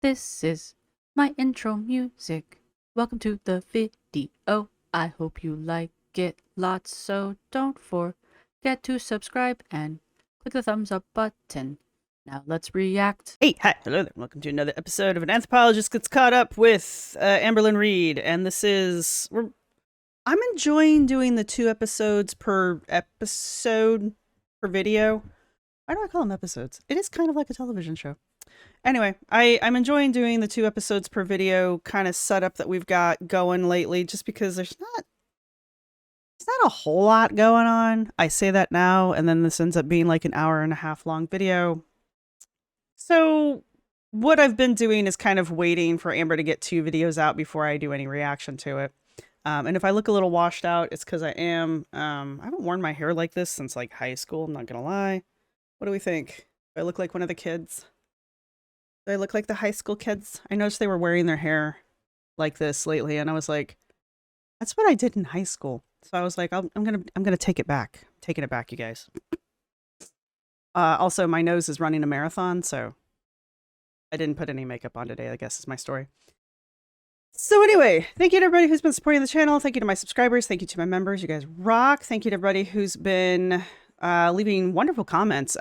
This is my intro music. Welcome to the video. I hope you like it lots, so don't forget to subscribe and click the thumbs up button. Now let's react. Hey, hi, hello there. Welcome to another episode of An Anthropologist Gets Caught Up with Amberlynn Reed. And this is... I'm enjoying doing the 2 episodes per video. Why do I call them episodes? It is kind of like a television show. Anyway, I'm enjoying doing the 2 episodes per video kind of setup that we've got going lately, just because there's not a whole lot going on. I say that now, and then this ends up being like an hour and a half long video. So what I've been doing is kind of waiting for Amber to get 2 videos out before I do any reaction to it. And if I look a little washed out, it's because I am. I haven't worn my hair like this since like high school. I'm not going to lie. What do we think? Do I look like one of the kids? Do I look like the high school kids? I noticed they were wearing their hair like this lately. And I was like, that's what I did in high school. So I was like, I'm going to take it back. I'm taking it back, you guys. Also, my nose is running a marathon, so I didn't put any makeup on today, I guess is my story. So anyway, thank you to everybody who's been supporting the channel. Thank you to my subscribers. Thank you to my members. You guys rock. Thank you to everybody who's been leaving wonderful comments.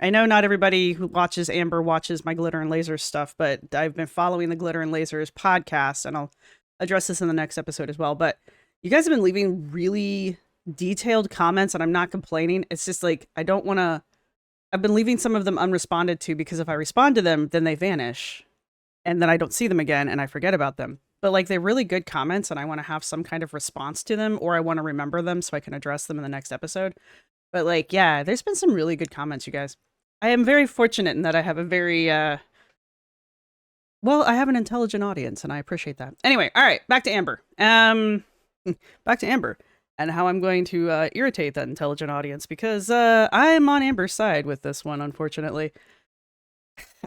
I know not everybody who watches Amber watches my Glitter and Lasers stuff, but I've been following the Glitter and Lasers podcast, and I'll address this in the next episode as well. But you guys have been leaving really detailed comments, and I'm not complaining. It's just like, I don't want to... I've been leaving some of them unresponded to, because if I respond to them, then they vanish. And then I don't see them again, and I forget about them. But like, they're really good comments, and I want to have some kind of response to them, or I want to remember them so I can address them in the next episode. But like, yeah, there's been some really good comments, you guys. I am very fortunate in that I have a very, well, I have an intelligent audience, and I appreciate that. Anyway, all right, back to Amber. Back to Amber. And how I'm going to irritate that intelligent audience, because I'm on Amber's side with this one, unfortunately.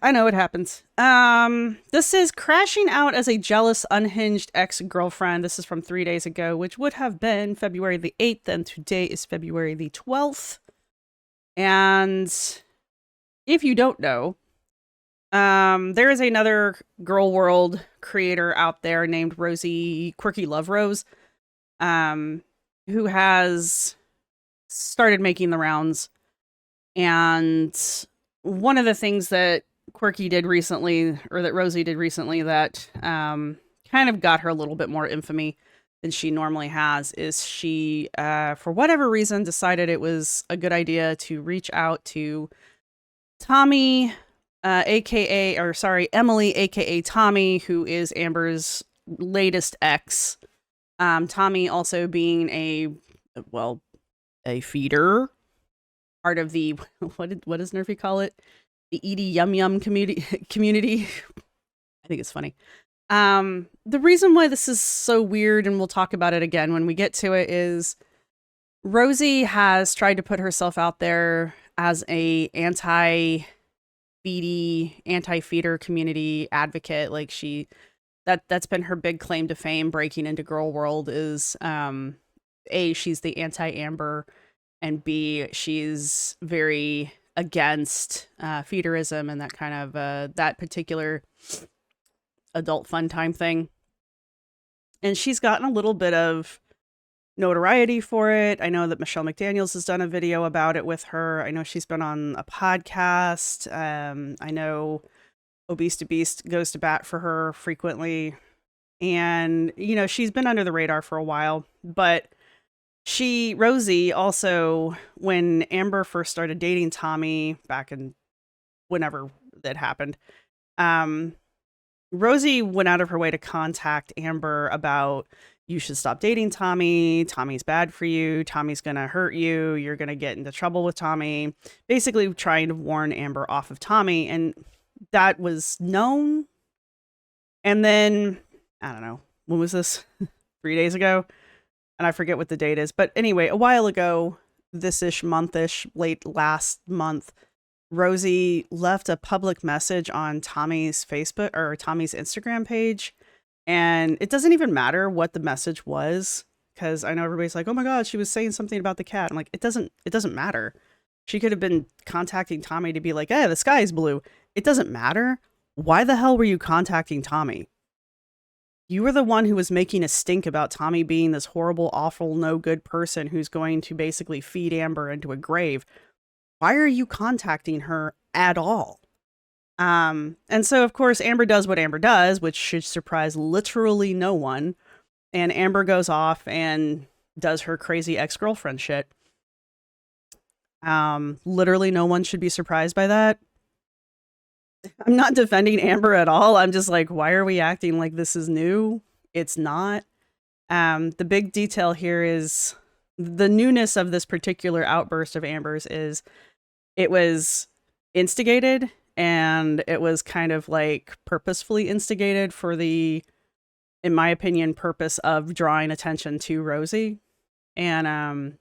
I know it happens. This is crashing out as a jealous, unhinged ex-girlfriend. This is from 3 days ago, which would have been February the 8th, and today is February the 12th. And if you don't know, there is another girl world creator out there named Rosie, Quirky Love Rose, who has started making the rounds. And one of the things that Quirky did recently, or that Rosie did recently, that kind of got her a little bit more infamy than she normally has, is she, for whatever reason, decided it was a good idea to reach out to Tommy, Emily, aka Tommy, who is Amber's latest ex. Tommy also being a feeder, part of the, what does Nerfy call it? The Edie Yum Yum community. I think it's funny. The reason why this is so weird, and we'll talk about it again when we get to it, is Rosie has tried to put herself out there as a anti-feeder community advocate. Like, that's been her big claim to fame breaking into girl world, is A, she's the anti-Amber, and B, she's very against feederism and that kind of that particular adult fun time thing. And she's gotten a little bit of notoriety for it. I know that Michelle McDaniels has done a video about it with her. I know she's been on a podcast. I know Obese to Beast goes to bat for her frequently. And, you know, she's been under the radar for a while. But Rosie also, when Amber first started dating Tommy back in whenever that happened, Rosie went out of her way to contact Amber about, you should stop dating Tommy. Tommy's bad for you. Tommy's going to hurt you. You're going to get into trouble with Tommy. Basically trying to warn Amber off of Tommy. And that was known. And then, I don't know, when was this? 3 days ago? And I forget what the date is. But anyway, a while ago, this-ish, month-ish, late last month, Rosie left a public message on Tommy's Facebook or Tommy's Instagram page. And it doesn't even matter what the message was, because I know everybody's like, oh my God, she was saying something about the cat. I'm like, it doesn't matter. She could have been contacting Tommy to be like, hey, the sky is blue. it doesn't matter. Why the hell were you contacting Tommy? You were the one who was making a stink about Tommy being this horrible, awful, no good person who's going to basically feed Amber into a grave. Why are you contacting her at all? And so, of course, Amber does what Amber does, which should surprise literally no one. And Amber goes off and does her crazy ex-girlfriend shit. Literally no one should be surprised by that. I'm not defending Amber at all. I'm just like, why are we acting like this is new? It's not. The big detail here is the newness of this particular outburst of Amber's is it was instigated, and it was kind of like purposefully instigated for the, in my opinion, purpose of drawing attention to Rosie. And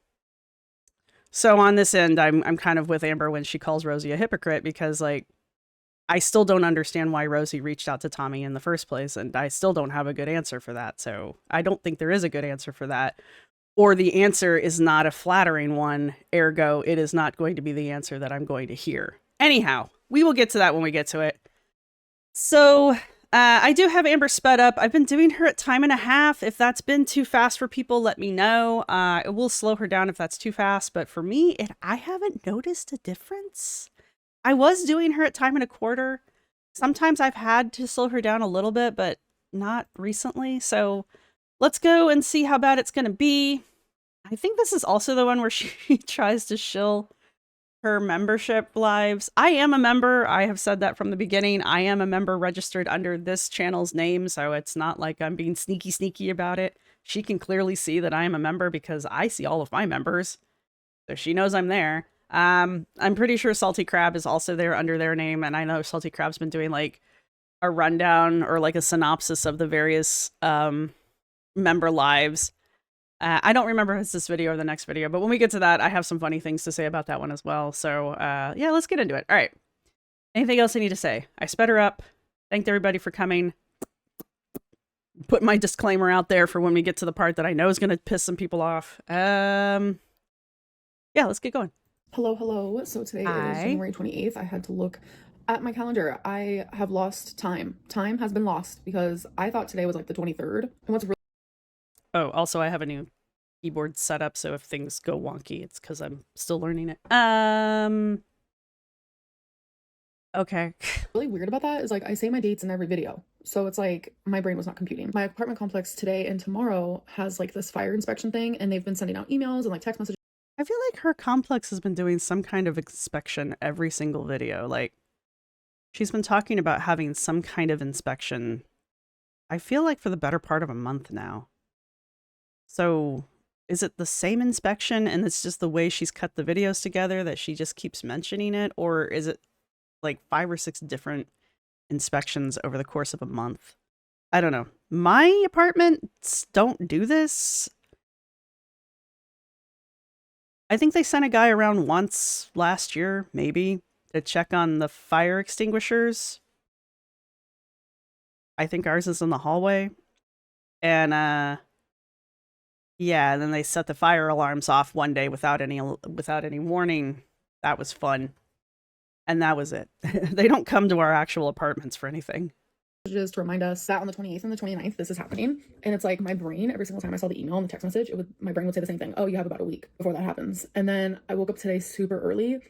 so on this end, I'm kind of with Amber when she calls Rosie a hypocrite, because like I still don't understand why Rosie reached out to Tommy in the first place, and I still don't have a good answer for that. So I don't think there is a good answer for that, or the answer is not a flattering one, ergo it is not going to be the answer that I'm going to hear. Anyhow, we will get to that when we get to it. So I do have Amber sped up. I've been doing her at 1.5 times. If that's been too fast for people, let me know. It will slow her down if that's too fast, but for me, I haven't noticed a difference. I was doing her at 1.25 times. Sometimes I've had to slow her down a little bit, but not recently. So let's go and see how bad it's going to be. I think this is also the one where she tries to shill her membership lives. I am a member. I have said that from the beginning. I am a member registered under this channel's name, so it's not like I'm being sneaky about it. She can clearly see that I am a member because I see all of my members. So she knows I'm there. I'm pretty sure Salty Crab is also there under their name, and I know Salty Crab's been doing like a rundown or like a synopsis of the various member lives. I don't remember if it's this video or the next video, but when we get to that, I have some funny things to say about that one as well. So yeah, let's get into it. All right. Anything else I need to say? I sped her up. Thanked everybody for coming. Put my disclaimer out there for when we get to the part that I know is going to piss some people off. Yeah, let's get going. Hello. So today is January 28th. I had to look at my calendar. I have lost time. Time has been lost because I thought today was like the 23rd. And what's really Oh, also I have a new keyboard set up, so if things go wonky, it's because I'm still learning it. Okay. really weird about that is like I say my dates in every video. So it's like my brain was not computing. My apartment complex today and tomorrow has like this fire inspection thing, and they've been sending out emails and like text messages. I feel like her complex has been doing some kind of inspection every single video. Like, she's been talking about having some kind of inspection, I feel like for the better part of a month now. So, is it the same inspection and it's just the way she's cut the videos together that she just keeps mentioning it? Or is it like 5 or 6 different inspections over the course of a month? I don't know. My apartments don't do this. I think they sent a guy around once last year, maybe, to check on the fire extinguishers. I think ours is in the hallway. And, yeah, and then they set the fire alarms off one day without any warning. That was fun. And that was it. They don't come to our actual apartments for anything. To remind us that on the 28th and the 29th this is happening. And it's like my brain, every single time I saw the email and the text message, my brain would say the same thing. Oh, you have about a week before that happens. And then I woke up today super early.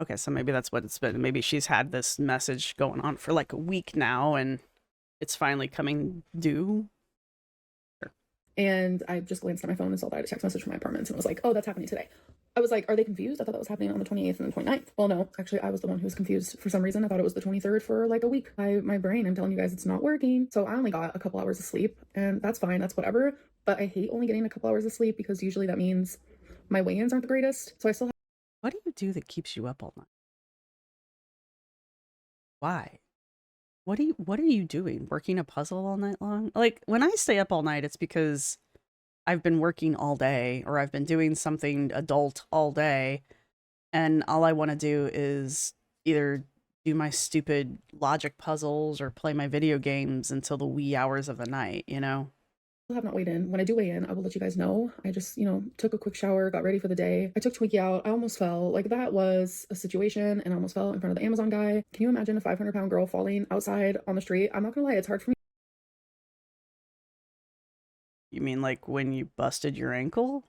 Okay, so maybe that's what it's been. Maybe she's had this message going on for like a week now, and it's finally coming due. Sure. And I just glanced at my phone and saw that I had a text message from my apartments, and it was like, oh, that's happening today. I was like, are they confused? I thought that was happening on the 28th and the 29th. Well, no, actually, I was the one who was confused for some reason. I thought it was the 23rd for like a week. My brain, I'm telling you guys, it's not working. So I only got a couple hours of sleep, and that's fine. That's whatever. But I hate only getting a couple hours of sleep because usually that means my weigh-ins aren't the greatest. So I still have. What do you do that keeps you up all night? Why? What are you doing? Working a puzzle all night long? Like, when I stay up all night, it's because I've been working all day, or I've been doing something adult all day, and all I want to do is either do my stupid logic puzzles or play my video games until the wee hours of the night, you know? have not weighed in. When I do weigh in, I will let you guys know. I just, you know, took a quick shower, got ready for the day. I took Twinkie out. I almost fell. Like, that was a situation, and I almost fell in front of the Amazon guy. Can you imagine a 500-pound girl falling outside on the street? I'm not gonna lie, it's hard for me. You mean like when you busted your ankle?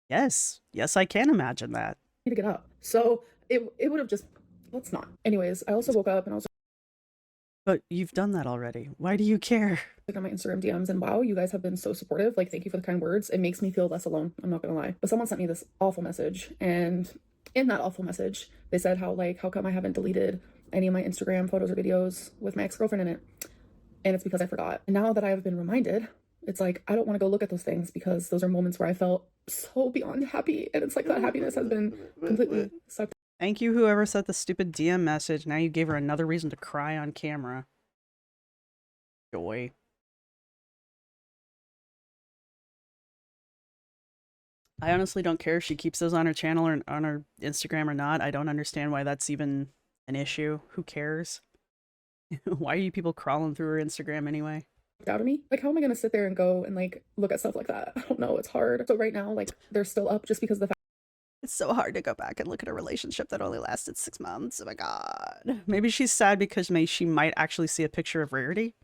Yes. Yes, I can imagine that. To get up. So it would have just, let's not. Anyways, I also woke up and I was But you've done that already. Why do you care? like on my Instagram DMs, and wow, you guys have been so supportive. Like, thank you for the kind words. It makes me feel less alone. I'm not gonna lie. But someone sent me this awful message, and in that awful message, they said how come I haven't deleted any of my Instagram photos or videos with my ex-girlfriend in it. And it's because I forgot. And now that I have been reminded, it's like, I don't want to go look at those things because those are moments where I felt so beyond happy. And it's like that happiness has been completely sucked. Thank you, whoever sent the stupid DM message. Now you gave her another reason to cry on camera. Joy. I honestly don't care if she keeps those on her channel or on her Instagram or not. I don't understand why that's even an issue. Who cares? Why are you people crawling through her Instagram anyway? Out of me. Like, how am I going to sit there and go and like look at stuff like that? I don't know. It's hard. So right now, like, they're still up just because of the fact It's so hard to go back and look at a relationship that only lasted 6 months. Oh my god. Maybe she's sad because she might actually see a picture of Rarity.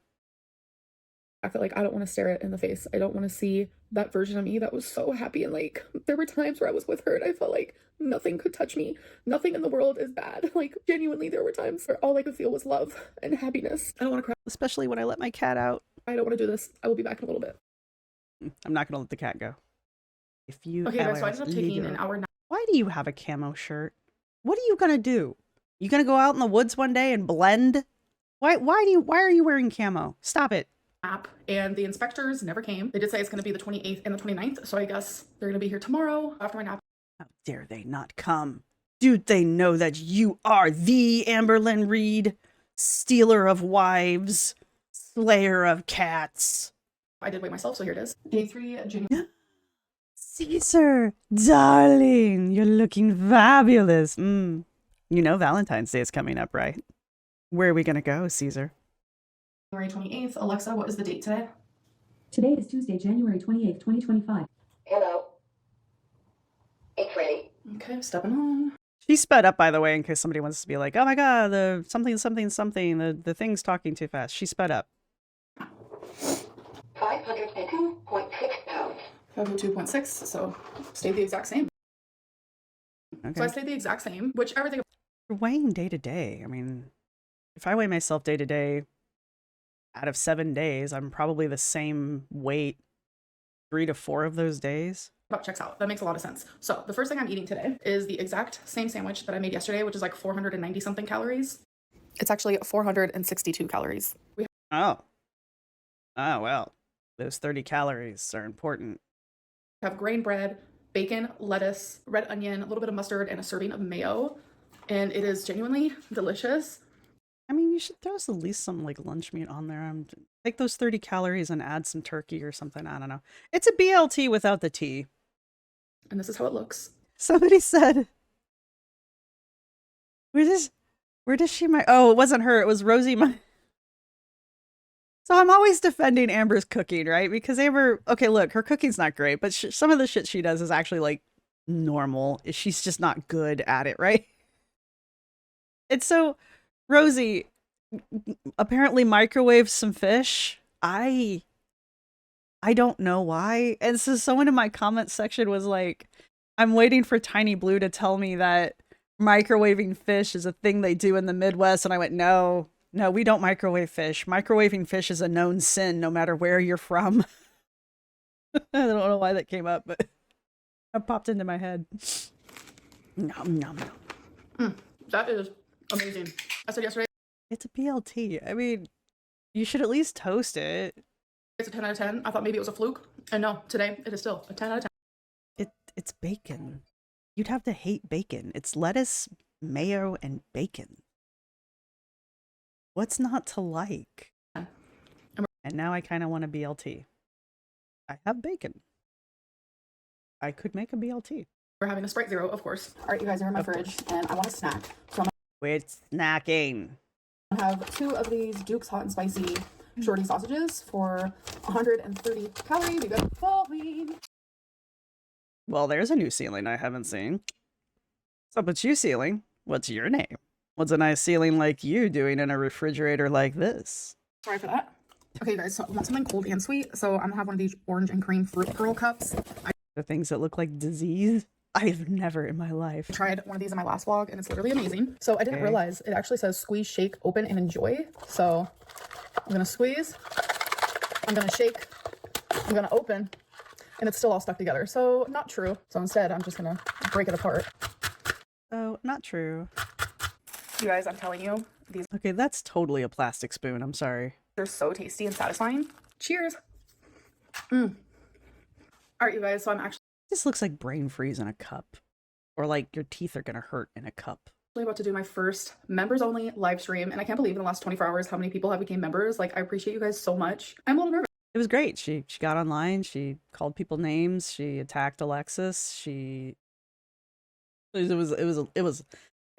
that, like, I don't want to stare it in the face. I don't want to see that version of me that was so happy. And like, there were times where I was with her and I felt like nothing could touch me. Nothing in the world is bad. Like, genuinely, there were times where all I could feel was love and happiness. I don't want to cry. Especially when I let my cat out. I don't want to do this. I will be back in a little bit. I'm not going to let the cat go. If you Okay, guys, so I ended up taking an hour. Why do you have a camo shirt? What are you going to do? You going to go out in the woods one day and blend? Why are you wearing camo? Stop it. Nap, and the inspectors never came. They did say it's going to be the 28th and the 29th, so I guess they're going to be here tomorrow after my nap. How dare they not come? Do they know that you are the Amberlynn Reed, stealer of wives, slayer of cats? I did wait myself, so here it is. Day 3, January. Caesar, darling, you're looking fabulous. You know Valentine's Day is coming up, right? Where are we going to go, Caesar? January 28th. Alexa, what is the date today? Today is Tuesday, January 28th, 2025. Hello. It's ready. Okay, stepping on. She sped up, by the way, in case somebody wants to be like, oh my god, the something, the thing's talking too fast. She sped up. 502.6 pounds. 502.6, so stayed the exact same. Okay. So I stayed the exact same, which everything. You're weighing day to day. I mean, if I weigh myself day to day, out of 7 days, I'm probably the same weight 3 to 4 of those days. About checks out. That makes a lot of sense. So the first thing I'm eating today is the exact same sandwich that I made yesterday, which is like 490 something calories. It's actually 462 calories. Oh, well, those 30 calories are important. Have grain bread, bacon, lettuce, red onion, a little bit of mustard, and a serving of mayo. And it is genuinely delicious. I mean, you should throw at least some like lunch meat on there. Take those 30 calories and add some turkey or something. I don't know. It's a BLT without the T. And this is how it looks. Somebody said, where does she oh, it wasn't her. It was Rosie. So I'm always defending Amber's cooking, right? Because Amber, okay, look, her cooking's not great, but some of the shit she does is actually like normal. She's just not good at it, right? And so Rosie apparently microwaved some fish. I don't know why. And so someone in my comment section was like, I'm waiting for Tiny Blue to tell me that microwaving fish is a thing they do in the Midwest. And I went, no, we don't microwave fish. Microwaving fish is a known sin no matter where you're from. I don't know why that came up, but it popped into my head. Nom, nom, nom. That is amazing. I said yesterday. It's a BLT. I mean, you should at least toast it. It's a 10 out of 10. I thought maybe it was a fluke. And no, today it is still a 10 out of 10. It's bacon. You'd have to hate bacon. It's lettuce, mayo, and bacon. What's not to like? And now I kind of want a BLT. I have bacon. I could make a BLT. We're having a Sprite Zero, of course. All right, you guys are in my fridge, and I want a snack. So I'm We're snacking. gonna have 2 of these Duke's Hot and Spicy shorty sausages for 130 calories. We got falling. Well, there's a new ceiling I haven't seen. What's up with you, ceiling? What's your name? What's a nice ceiling like you doing in a refrigerator like this? Sorry for that. Okay, guys, so I want something cold and sweet. So I'm gonna have one of these orange and cream fruit curl cups. The things that look like disease? I have never in my life. I tried one of these in my last vlog and it's literally amazing. So I didn't realize it actually says squeeze, shake, open, and enjoy. So I'm gonna squeeze, I'm gonna shake, I'm gonna open, and it's still all stuck together. So not true. So instead, I'm just gonna break it apart. Oh, not true. You guys, I'm telling you, these Okay, that's totally a plastic spoon. I'm sorry. are so tasty and satisfying. Cheers. All right, you guys, so I'm actually This looks like brain freeze in a cup. Or like your teeth are gonna hurt in a cup. about to do my first members only live stream, and I can't believe in the last 24 hours how many people have become members. Like, I appreciate you guys so much. I'm a little nervous. It was great. She got online, she called people names, she attacked Alexis, it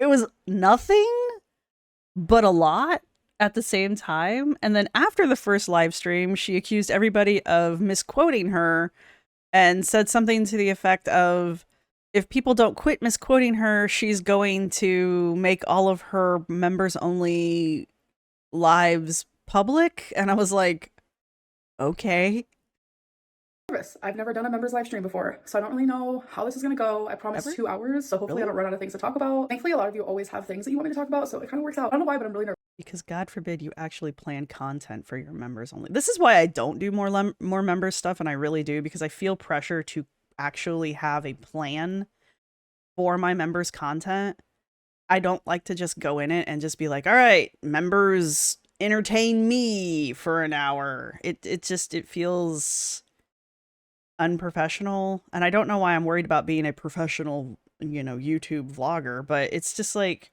was nothing but a lot at the same time. And then after the first live stream, she accused everybody of misquoting her and said something to the effect of, if people don't quit misquoting her, she's going to make all of her members only lives public. And I was like, okay. I've never done a members live stream before, so I don't really know how this is gonna go. I promised Ever? 2 hours, so hopefully I Really? don't run out of things to talk about. Thankfully, a lot of you always have things that you want me to talk about, so it kind of works out. I don't know why, but I'm really nervous. Because God forbid you actually plan content for your members only. This is why I don't do more members stuff, and I really do, because I feel pressure to actually have a plan for my members' content. I don't like to just go in it and just be like, all right, members entertain me for an hour. It feels unprofessional, and I don't know why I'm worried about being a professional, YouTube vlogger, but it's just like,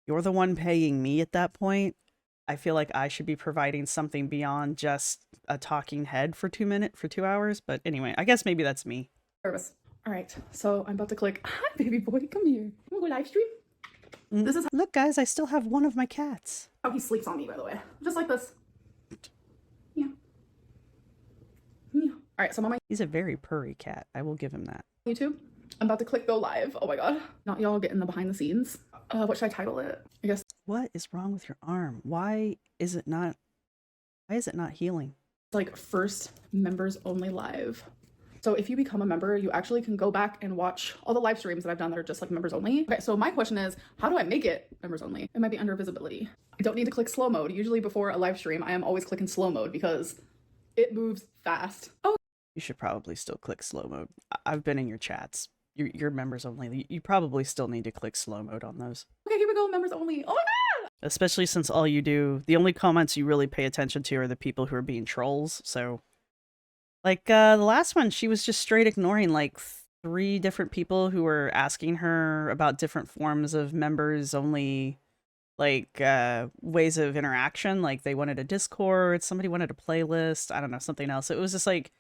you're the one paying me at that point. I feel like I should be providing something beyond just a talking head for 2 hours. But anyway, I guess maybe that's me. Nervous. All right, so I'm about to click. Hi, baby boy, come here. You wanna go live stream? This is Look, guys, I still have one of my cats. how he sleeps on me, by the way. Just like this. Yeah. Yeah. All right, so I'm on my He's a very purry cat. I will give him that. YouTube. I'm about to click go live. Oh my god. Not y'all getting the behind the scenes. What should I title it? I guess What is wrong with your arm? Why is it not healing? like first members only live. So if you become a member, you actually can go back and watch all the live streams that I've done that are just like members only. Okay, so my question is, how do I make it members only? It might be under visibility. I don't need to click slow mode. Usually before a live stream, I am always clicking slow mode because it moves fast. Oh, You should probably still click slow mode. I've been in your chats. Your members only. You probably still need to click slow mode on those. okay, here we go, members only. Oh my god! Especially since the only comments you really pay attention to are the people who are being trolls. So, like, the last one, she was just straight ignoring, like, 3 different people who were asking her about different forms of members only, like, ways of interaction. Like, they wanted a Discord, somebody wanted a playlist, I don't know, something else. It was just like,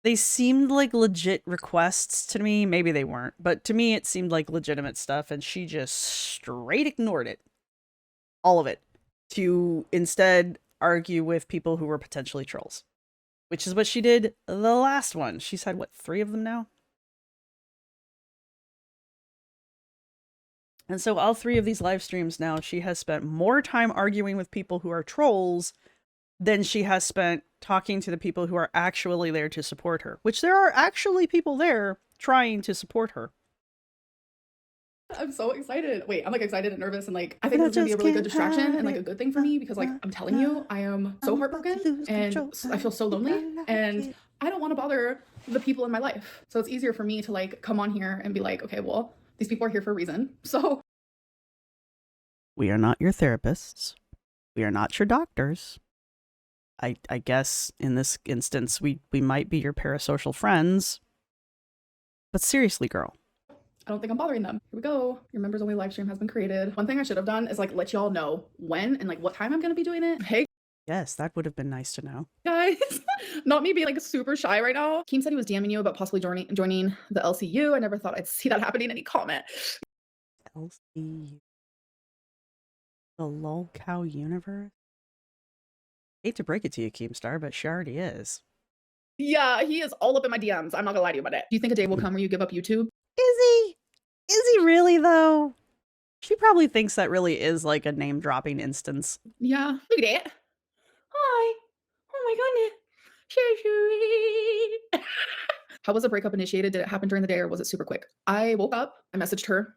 they seemed like legit requests to me. Maybe they weren't, but to me it seemed like legitimate stuff, and she just straight ignored it. All of it. To instead argue with people who were potentially trolls. Which is what she did the last one. She's had, what, 3 of them now? And so all 3 of these live streams now, she has spent more time arguing with people who are trolls than she has spent talking to the people who are actually there to support her. Which there are actually people there trying to support her. I'm so excited. Wait, I'm like excited and nervous, and like I think this is gonna be a really good distraction and like a good thing for me because like I'm telling you, I am so heartbroken and I feel so lonely and I don't want to bother the people in my life. So it's easier for me to like come on here and be like, okay, well, these people are here for a reason. So We are not your therapists. We are not your doctors. I guess in this instance we might be your parasocial friends. But seriously, girl. I don't think I'm bothering them. Here we go. Your members only live stream has been created. One thing I should have done is like let y'all know when and like what time I'm gonna be doing it. Hey Yes, that would have been nice to know. guys, not me being like super shy right now. Keem said he was DMing you about possibly joining the LCU. I never thought I'd see that happening in any comment. LCU. The lol cow universe? Hate to break it to you, Keemstar, but she already is. Yeah, he is all up in my DMs. I'm not gonna lie to you about it. Do you think a day will come where you give up YouTube? Is he? Is he really, though? She probably thinks that really is like a name-dropping instance. Yeah, look at that. Hi. Oh my goodness. So sweet. How was the breakup initiated? Did it happen during the day or was it super quick? I woke up, I messaged her,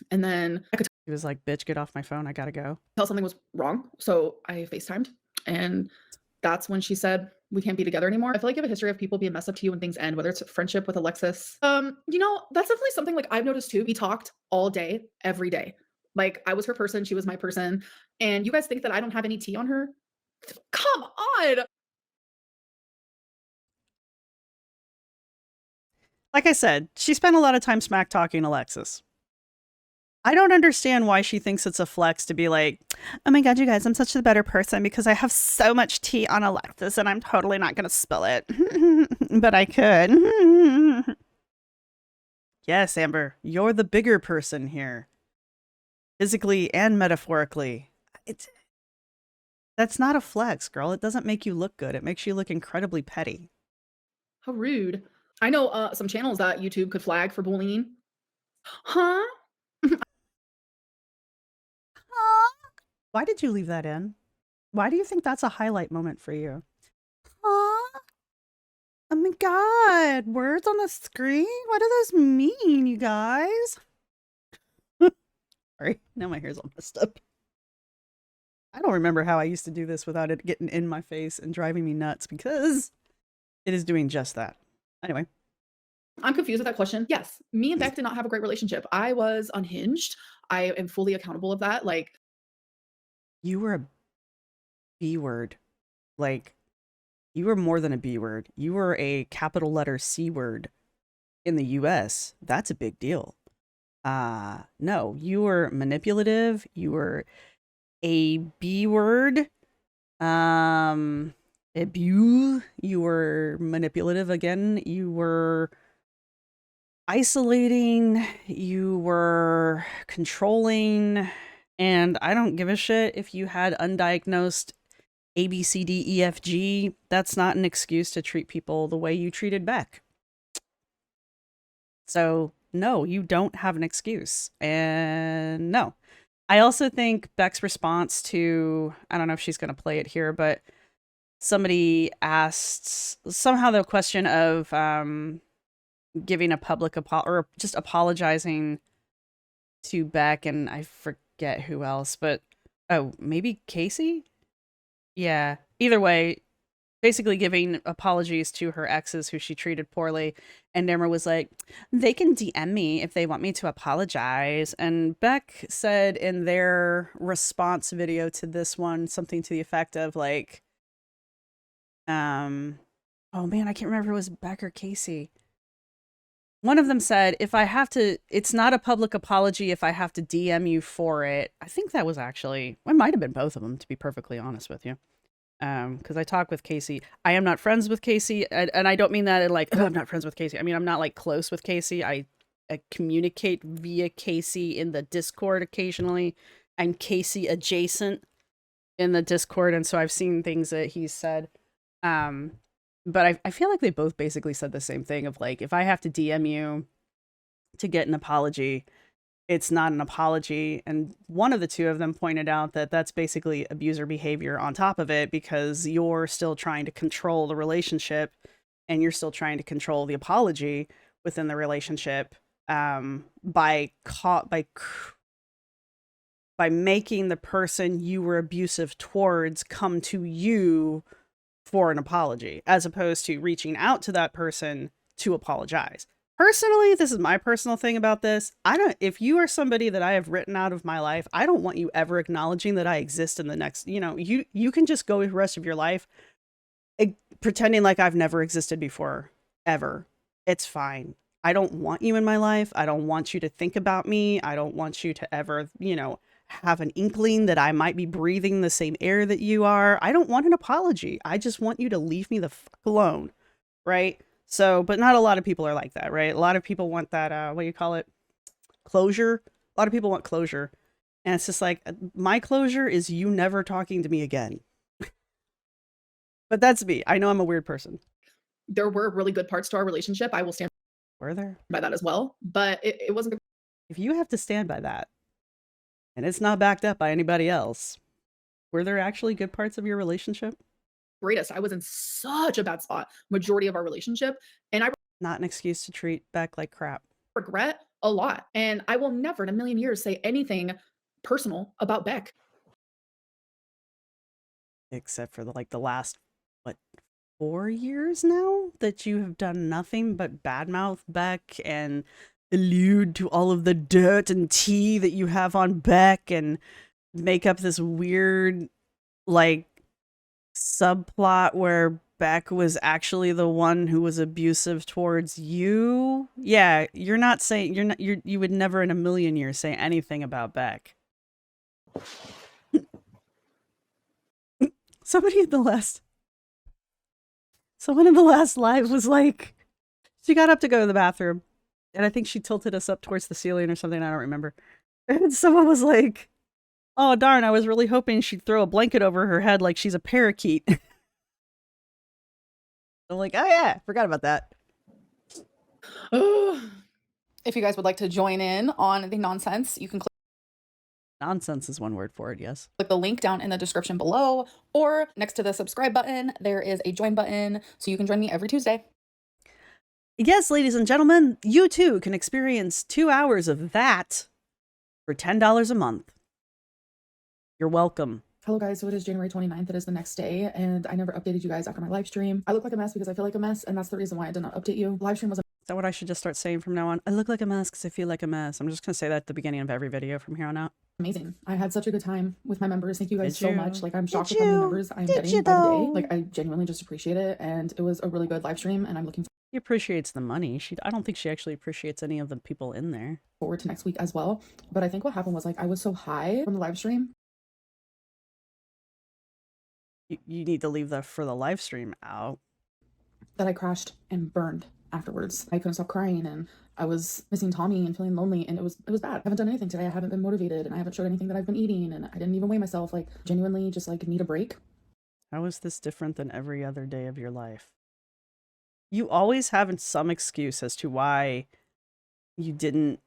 and then I could He was like, bitch, get off my phone. I gotta go. tell something was wrong. So I FaceTimed, and that's when she said, we can't be together anymore. I feel like you have a history of people being messed up to you when things end, whether it's friendship with Alexis. You know, that's definitely something like I've noticed too. We talked all day, every day. Like I was her person, she was my person. And you guys think that I don't have any tea on her? Come on. Like I said, she spent a lot of time smack talking Alexis. I don't understand why she thinks it's a flex to be like, oh my god, you guys, I'm such a better person because I have so much tea on Alexis and I'm totally not going to spill it. But I could. Yes, Amber, you're the bigger person here. Physically and metaphorically. That's not a flex, girl. It doesn't make you look good. It makes you look incredibly petty. How rude. I know some channels that YouTube could flag for bullying. Huh? Why did you leave that in? Why do you think that's a highlight moment for you? Huh? Oh my god, words on the screen? What does this mean, you guys? Sorry, now my hair's all messed up. I don't remember how I used to do this without it getting in my face and driving me nuts because it is doing just that. Anyway. I'm confused with that question. Yes, me and Beck did not have a great relationship. I was unhinged. I am fully accountable of that. Like, you were a B word. Like, you were more than a B word. You were a capital letter C word in the US. That's a big deal. No, you were manipulative. You were a B word. You were manipulative again. You were isolating. You were controlling. And I don't give a shit if you had undiagnosed A, B, C, D, E, F, G. That's not an excuse to treat people the way you treated Beck. So, no, you don't have an excuse. And no. I also think Beck's response to, I don't know if she's going to play it here, but somebody asked somehow the question of giving a public or just apologizing to Beck, and I forget who else, but oh, maybe Casey? Yeah. Either way, basically giving apologies to her exes who she treated poorly. And Nemra was like, they can DM me if they want me to apologize. And Beck said in their response video to this one, something to the effect of like, oh man, I can't remember if it was Beck or Casey. One of them said, if I have to, it's not a public apology if I have to DM you for it. I think that was actually, it might have been both of them, to be perfectly honest with you. Because I talk with Casey. I am not friends with Casey, and I don't mean that in like, oh, I'm not friends with Casey. I mean, I'm not like close with Casey. I communicate via Casey in the Discord occasionally. I'm Casey adjacent in the Discord, and so I've seen things that he's said. But I feel like they both basically said the same thing of like, if I have to DM you to get an apology, it's not an apology. And one of the two of them pointed out that that's basically abuser behavior on top of it, because you're still trying to control the relationship and you're still trying to control the apology within the relationship by making the person you were abusive towards come to you for an apology, as opposed to reaching out to that person to apologize. Personally, this is my personal thing about this. If you are somebody that I have written out of my life, I don't want you ever acknowledging that I exist in the next, you can just go the rest of your life pretending like I've never existed before, ever. It's fine. I don't want you in my life. I don't want you to think about me. I don't want you to ever, have an inkling that I might be breathing the same air that you are. I don't want an apology. I just want you to leave me the fuck alone. Right? So, but not a lot of people are like that, right? A lot of people want that, what do you call it? Closure. A lot of people want closure. And it's just like, my closure is you never talking to me again. But that's me. I know I'm a weird person. There were really good parts to our relationship. I will stand Were there? by that as well. But it wasn't the If you have to stand by that, and it's not backed up by anybody else, were there actually good parts of your relationship? greatest. I was in such a bad spot majority of our relationship. And I Not an excuse to treat Beck like crap. regret a lot. And I will never in a million years say anything personal about Beck. Except for the last, what, 4 years now that you have done nothing but badmouth Beck and allude to all of the dirt and tea that you have on Beck and make up this weird, like, subplot where Beck was actually the one who was abusive towards you. Yeah, you're not saying you would never in a million years say anything about Beck. Someone in the last live was like, she got up to go to the bathroom, and I think she tilted us up towards the ceiling or something. I don't remember. And someone was like, "Oh darn! I was really hoping she'd throw a blanket over her head like she's a parakeet." I'm like, "Oh yeah, forgot about that." If you guys would like to join in on the nonsense, you can click Nonsense is one word for it. Yes. the link down in the description below, or next to the subscribe button, there is a join button, so you can join me every Tuesday. Yes, ladies and gentlemen, you too can experience 2 hours of that for $10 a month. You're welcome. Hello guys, so it is January 29th. It is the next day, and I never updated you guys after my live stream. I look like a mess because I feel like a mess, and that's the reason why I did not update you. Live stream was Is that what I should just start saying from now on? I look like a mess because I feel like a mess. I'm just going to say that at the beginning of every video from here on out. amazing. I had such a good time with my members. Thank you guys Did so you? much. Like, I'm shocked Did with how many you? members I'm Did getting you by the though? day. Like, I genuinely just appreciate it, and it was a really good live stream, and I'm looking She appreciates the money. I don't think she actually appreciates any of the people in there. forward to next week as well. But I think what happened was, like, I was so high from the live stream You need to leave the for the live stream out. that I crashed and burned afterwards. I couldn't stop crying, and I was missing Tommy and feeling lonely, and it was bad. I haven't done anything today. I haven't been motivated, and I haven't showed anything that I've been eating, and I didn't even weigh myself. Like, genuinely just like need a break. How is this different than every other day of your life? You always have some excuse as to why you didn't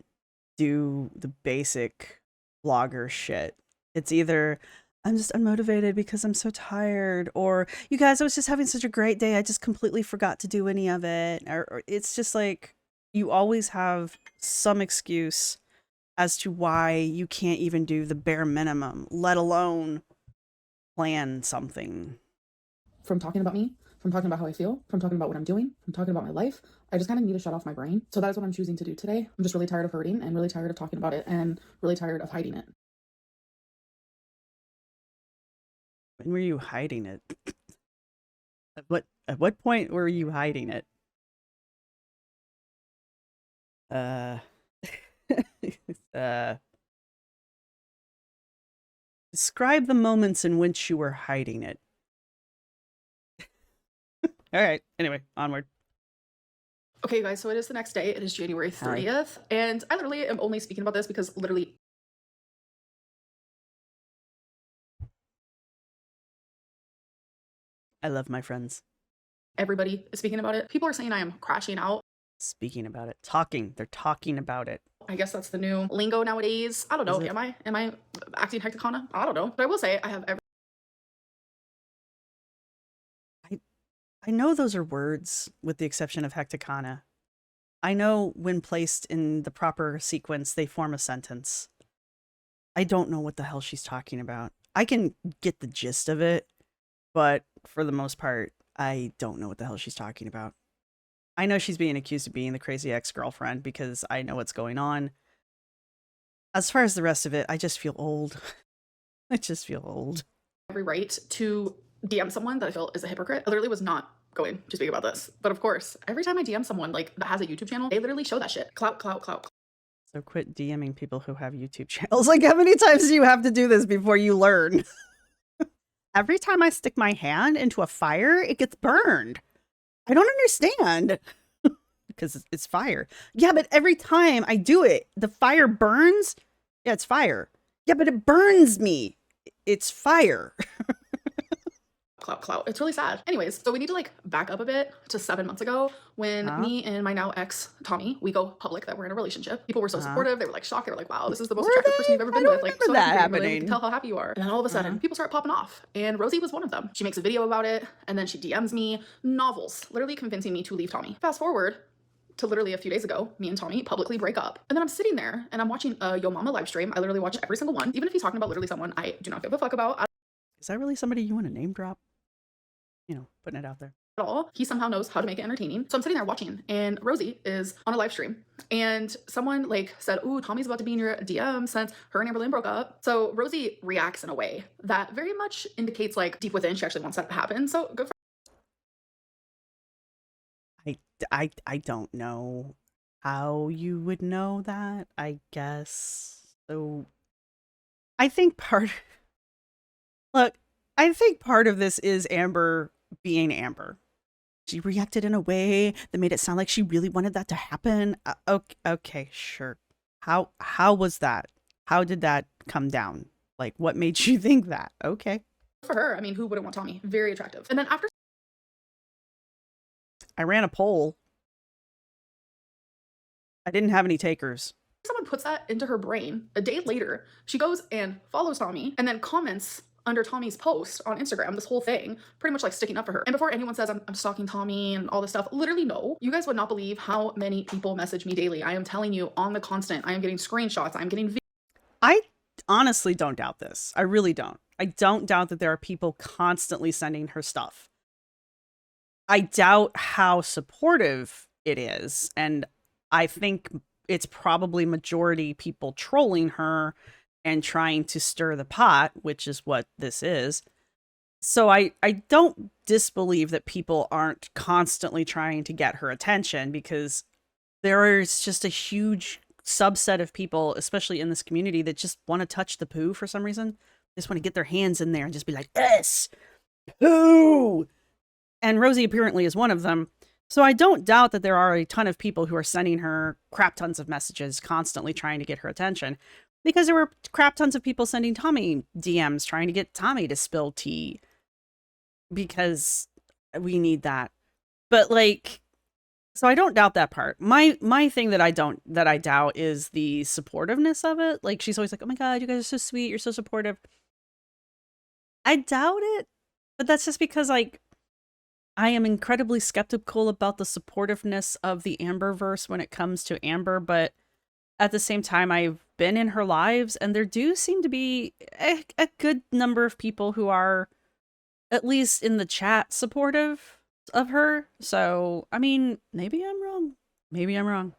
do the basic vlogger shit. It's either I'm just unmotivated because I'm so tired, or you guys, I was just having such a great day, I just completely forgot to do any of it, or it's just like you always have some excuse as to why you can't even do the bare minimum, let alone plan something. From talking about me, from talking about how I feel, from talking about what I'm doing, from talking about my life. I just kind of need to shut off my brain. So that is what I'm choosing to do today. I'm just really tired of hurting and really tired of talking about it and really tired of hiding it. When were you hiding it? At what point were you hiding it? Describe the moments in which you were hiding it. All right. Anyway, onward. Okay, guys, so it is the next day. It is January 30th. And I literally am only speaking about this because literally I love my friends. everybody is speaking about it. People are saying I am crashing out. Speaking about it. Talking. They're talking about it. I guess that's the new lingo nowadays. I don't know. Is it? Am I acting hecticana? I don't know. But I will say I have I know those are words with the exception of hecticana. I know when placed in the proper sequence, they form a sentence. I don't know what the hell she's talking about. I can get the gist of it, but for the most part, I don't know what the hell she's talking about. I know she's being accused of being the crazy ex-girlfriend because I know what's going on. As far as the rest of it, I just feel old. I just feel old. every right to DM someone that I feel is a hypocrite. I literally was not going to speak about this. But of course, every time I DM someone like that has a YouTube channel, they literally show that shit. Clout, clout, clout. So quit DMing people who have YouTube channels. Like, how many times do you have to do this before you learn? Every time I stick my hand into a fire, it gets burned. I don't understand. Because it's fire. Yeah, but every time I do it, the fire burns. Yeah, it's fire. Yeah, but it burns me. It's fire. clout. It's really sad. Anyways, so we need to like back up a bit to 7 months ago when me and my now ex, Tommy, we go public that we're in a relationship. People were so supportive. They were like shocked. They were like, wow, this is the most attractive person you've ever been with. Like, so happy for you, Amberlynn. We can tell how happy you are. And then all of a sudden, people start popping off. And Rosie was one of them. She makes a video about it. And then she DMs me novels, literally convincing me to leave Tommy. Fast forward to literally a few days ago, me and Tommy publicly break up. And then I'm sitting there and I'm watching a Yo Mama live stream. I literally watch every single one. Even if he's talking about literally someone I do not give a fuck about Is that really somebody you want to name drop? You know, putting it out there. at all, he somehow knows how to make it entertaining. So I'm sitting there watching, and Rosie is on a live stream, and someone like said, "Ooh, Tommy's about to be in your DM since her and Amberlynn broke up." So Rosie reacts in a way that very much indicates like deep within she actually wants that to happen. So good for I don't know how you would know that, I guess. So I think look, I think part of this is Amber being Amber. She reacted in a way that made it sound like she really wanted that to happen. Okay, sure. How was that? How did that come down? Like, what made you think that? Okay. for her. I mean, who wouldn't want Tommy? Very attractive. And then after I ran a poll. I didn't have any takers. someone puts that into her brain, a day later, she goes and follows Tommy and then comments under Tommy's post on Instagram, this whole thing, pretty much like sticking up for her. And before anyone says I'm stalking Tommy and all this stuff, literally no. You guys would not believe how many people message me daily. I am telling you on the constant. I am getting screenshots. I'm getting I honestly don't doubt this. I really don't. I don't doubt that there are people constantly sending her stuff. I doubt how supportive it is. And I think it's probably majority people trolling her and trying to stir the pot, which is what this is. So I don't disbelieve that people aren't constantly trying to get her attention, because there is just a huge subset of people, especially in this community, that just want to touch the poo for some reason. They just want to get their hands in there and just be like, yes, poo. And Rosie apparently is one of them. So I don't doubt that there are a ton of people who are sending her crap tons of messages, constantly trying to get her attention. Because there were crap tons of people sending Tommy DMs, trying to get Tommy to spill tea. Because we need that. But like, so I don't doubt that part. My thing that I doubt is the supportiveness of it. Like, she's always like, oh my God, you guys are so sweet. You're so supportive. I doubt it. But that's just because, like, I am incredibly skeptical about the supportiveness of the Amberverse when it comes to Amber. But at the same time, I've been in her lives, and there do seem to be a good number of people who are, at least in the chat, supportive of her. So, I mean, maybe I'm wrong. Maybe I'm wrong.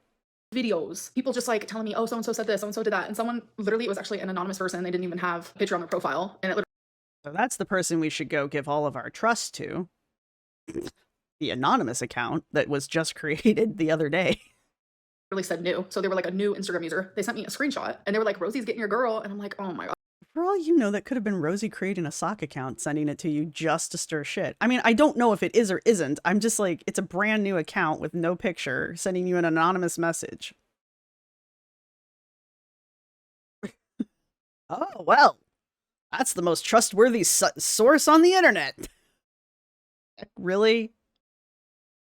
videos, people just like telling me, oh, so-and-so said this, so-and-so did that. And someone, literally, it was actually an anonymous person. They didn't even have a picture on their profile. And it So that's the person we should go give all of our trust to. The anonymous account that was just created the other day. literally said new. So they were like a new Instagram user. They sent me a screenshot and they were like, Rosie's getting your girl. And I'm like, oh my God. For all you know, that could have been Rosie creating a sock account, sending it to you just to stir shit. I mean, I don't know if it is or isn't. I'm just like, it's a brand new account with no picture, sending you an anonymous message. Oh, well, that's the most trustworthy source on the internet. Really?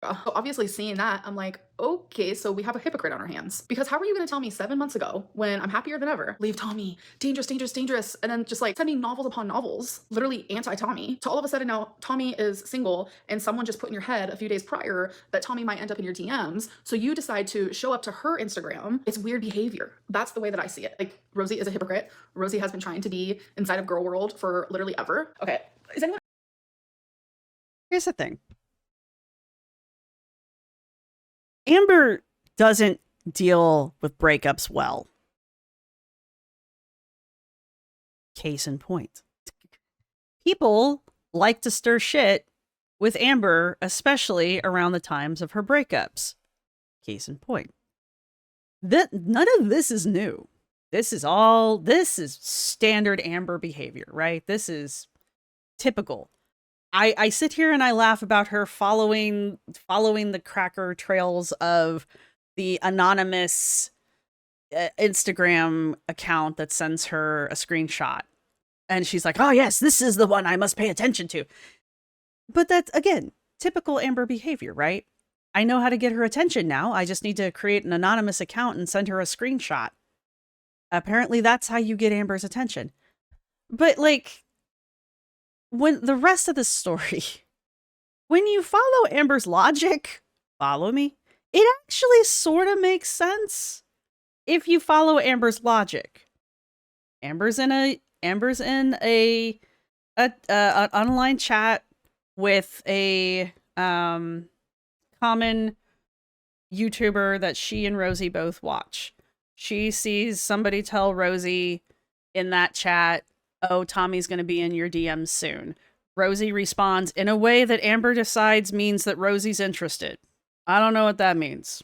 So obviously seeing that, I'm like, okay, so we have a hypocrite on our hands. Because how are you going to tell me 7 months ago, when I'm happier than ever, leave Tommy, dangerous, dangerous, dangerous, and then just like sending novels upon novels, literally anti-Tommy, to all of a sudden now Tommy is single, and someone just put in your head a few days prior that Tommy might end up in your DMs, so you decide to show up to her Instagram. It's weird behavior. That's the way that I see it. Like, Rosie is a hypocrite. Rosie has been trying to be inside of girl world for literally ever. Okay, is anyone... Here's the thing. Amber doesn't deal with breakups well. Case in point. People like to stir shit with Amber, especially around the times of her breakups. Case in point. None of this is new. This is standard Amber behavior, right? This is typical. I sit here and I laugh about her following the cracker trails of the anonymous Instagram account that sends her a screenshot. And she's like, oh yes, this is the one I must pay attention to. But that's, again, typical Amber behavior, right? I know how to get her attention now. I just need to create an anonymous account and send her a screenshot. Apparently, that's how you get Amber's attention. But, like, when the rest of the story, when you follow Amber's logic, follow me, it actually sort of makes sense if you follow Amber's logic. Amber's in a an online chat with a common YouTuber that she and Rosie both watch. She sees somebody tell Rosie in that chat, "Oh, Tommy's going to be in your DMs soon." Rosie responds in a way that Amber decides means that Rosie's interested. I don't know what that means.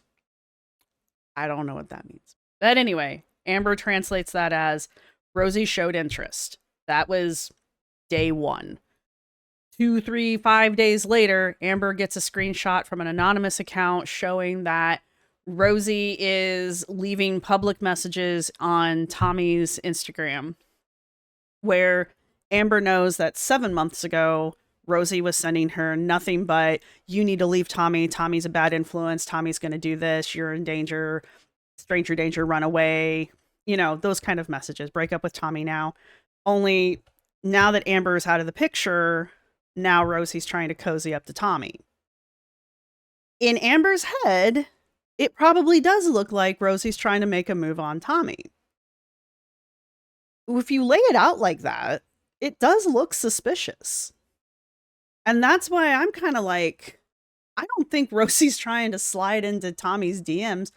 But anyway, Amber translates that as Rosie showed interest. That was day 1. 2, 3, 5 days later, Amber gets a screenshot from an anonymous account showing that Rosie is leaving public messages on Tommy's Instagram, where Amber knows that 7 months ago, Rosie was sending her nothing but, "You need to leave Tommy. Tommy's a bad influence. Tommy's going to do this. You're in danger. Stranger danger, run away." You know, those kind of messages. Break up with Tommy now. Only now that Amber is out of the picture, now Rosie's trying to cozy up to Tommy. In Amber's head, it probably does look like Rosie's trying to make a move on Tommy. If you lay it out like that, it does look suspicious. And that's why I'm kind of like, I don't think Rosie's trying to slide into Tommy's DMs.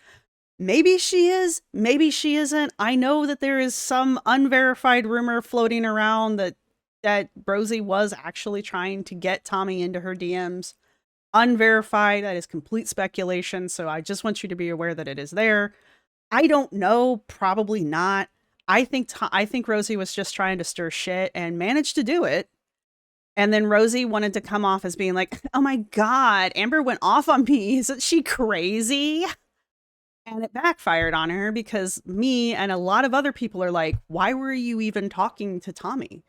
Maybe she is, maybe she isn't. I know that there is some unverified rumor floating around that Rosie was actually trying to get Tommy into her DMs. Unverified, that is complete speculation, so I just want you to be aware that it is there. I don't know, probably not. I think Rosie was just trying to stir shit and managed to do it. And then Rosie wanted to come off as being like, "Oh my God, Amber went off on me. Isn't she crazy?" And it backfired on her because me and a lot of other people are like, "Why were you even talking to Tommy?"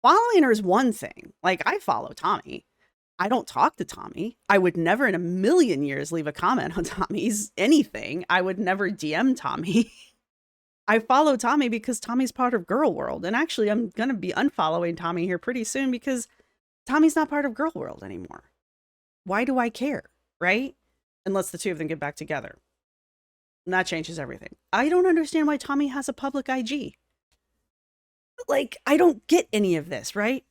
Following her is one thing. Like, I follow Tommy. I don't talk to Tommy. I would never in a million years leave a comment on Tommy's anything. I would never DM Tommy. I follow Tommy because Tommy's part of Girl World. And actually, I'm going to be unfollowing Tommy here pretty soon because Tommy's not part of Girl World anymore. Why do I care, right? Unless the two of them get back together. And that changes everything. I don't understand why Tommy has a public IG. Like, I don't get any of this, right?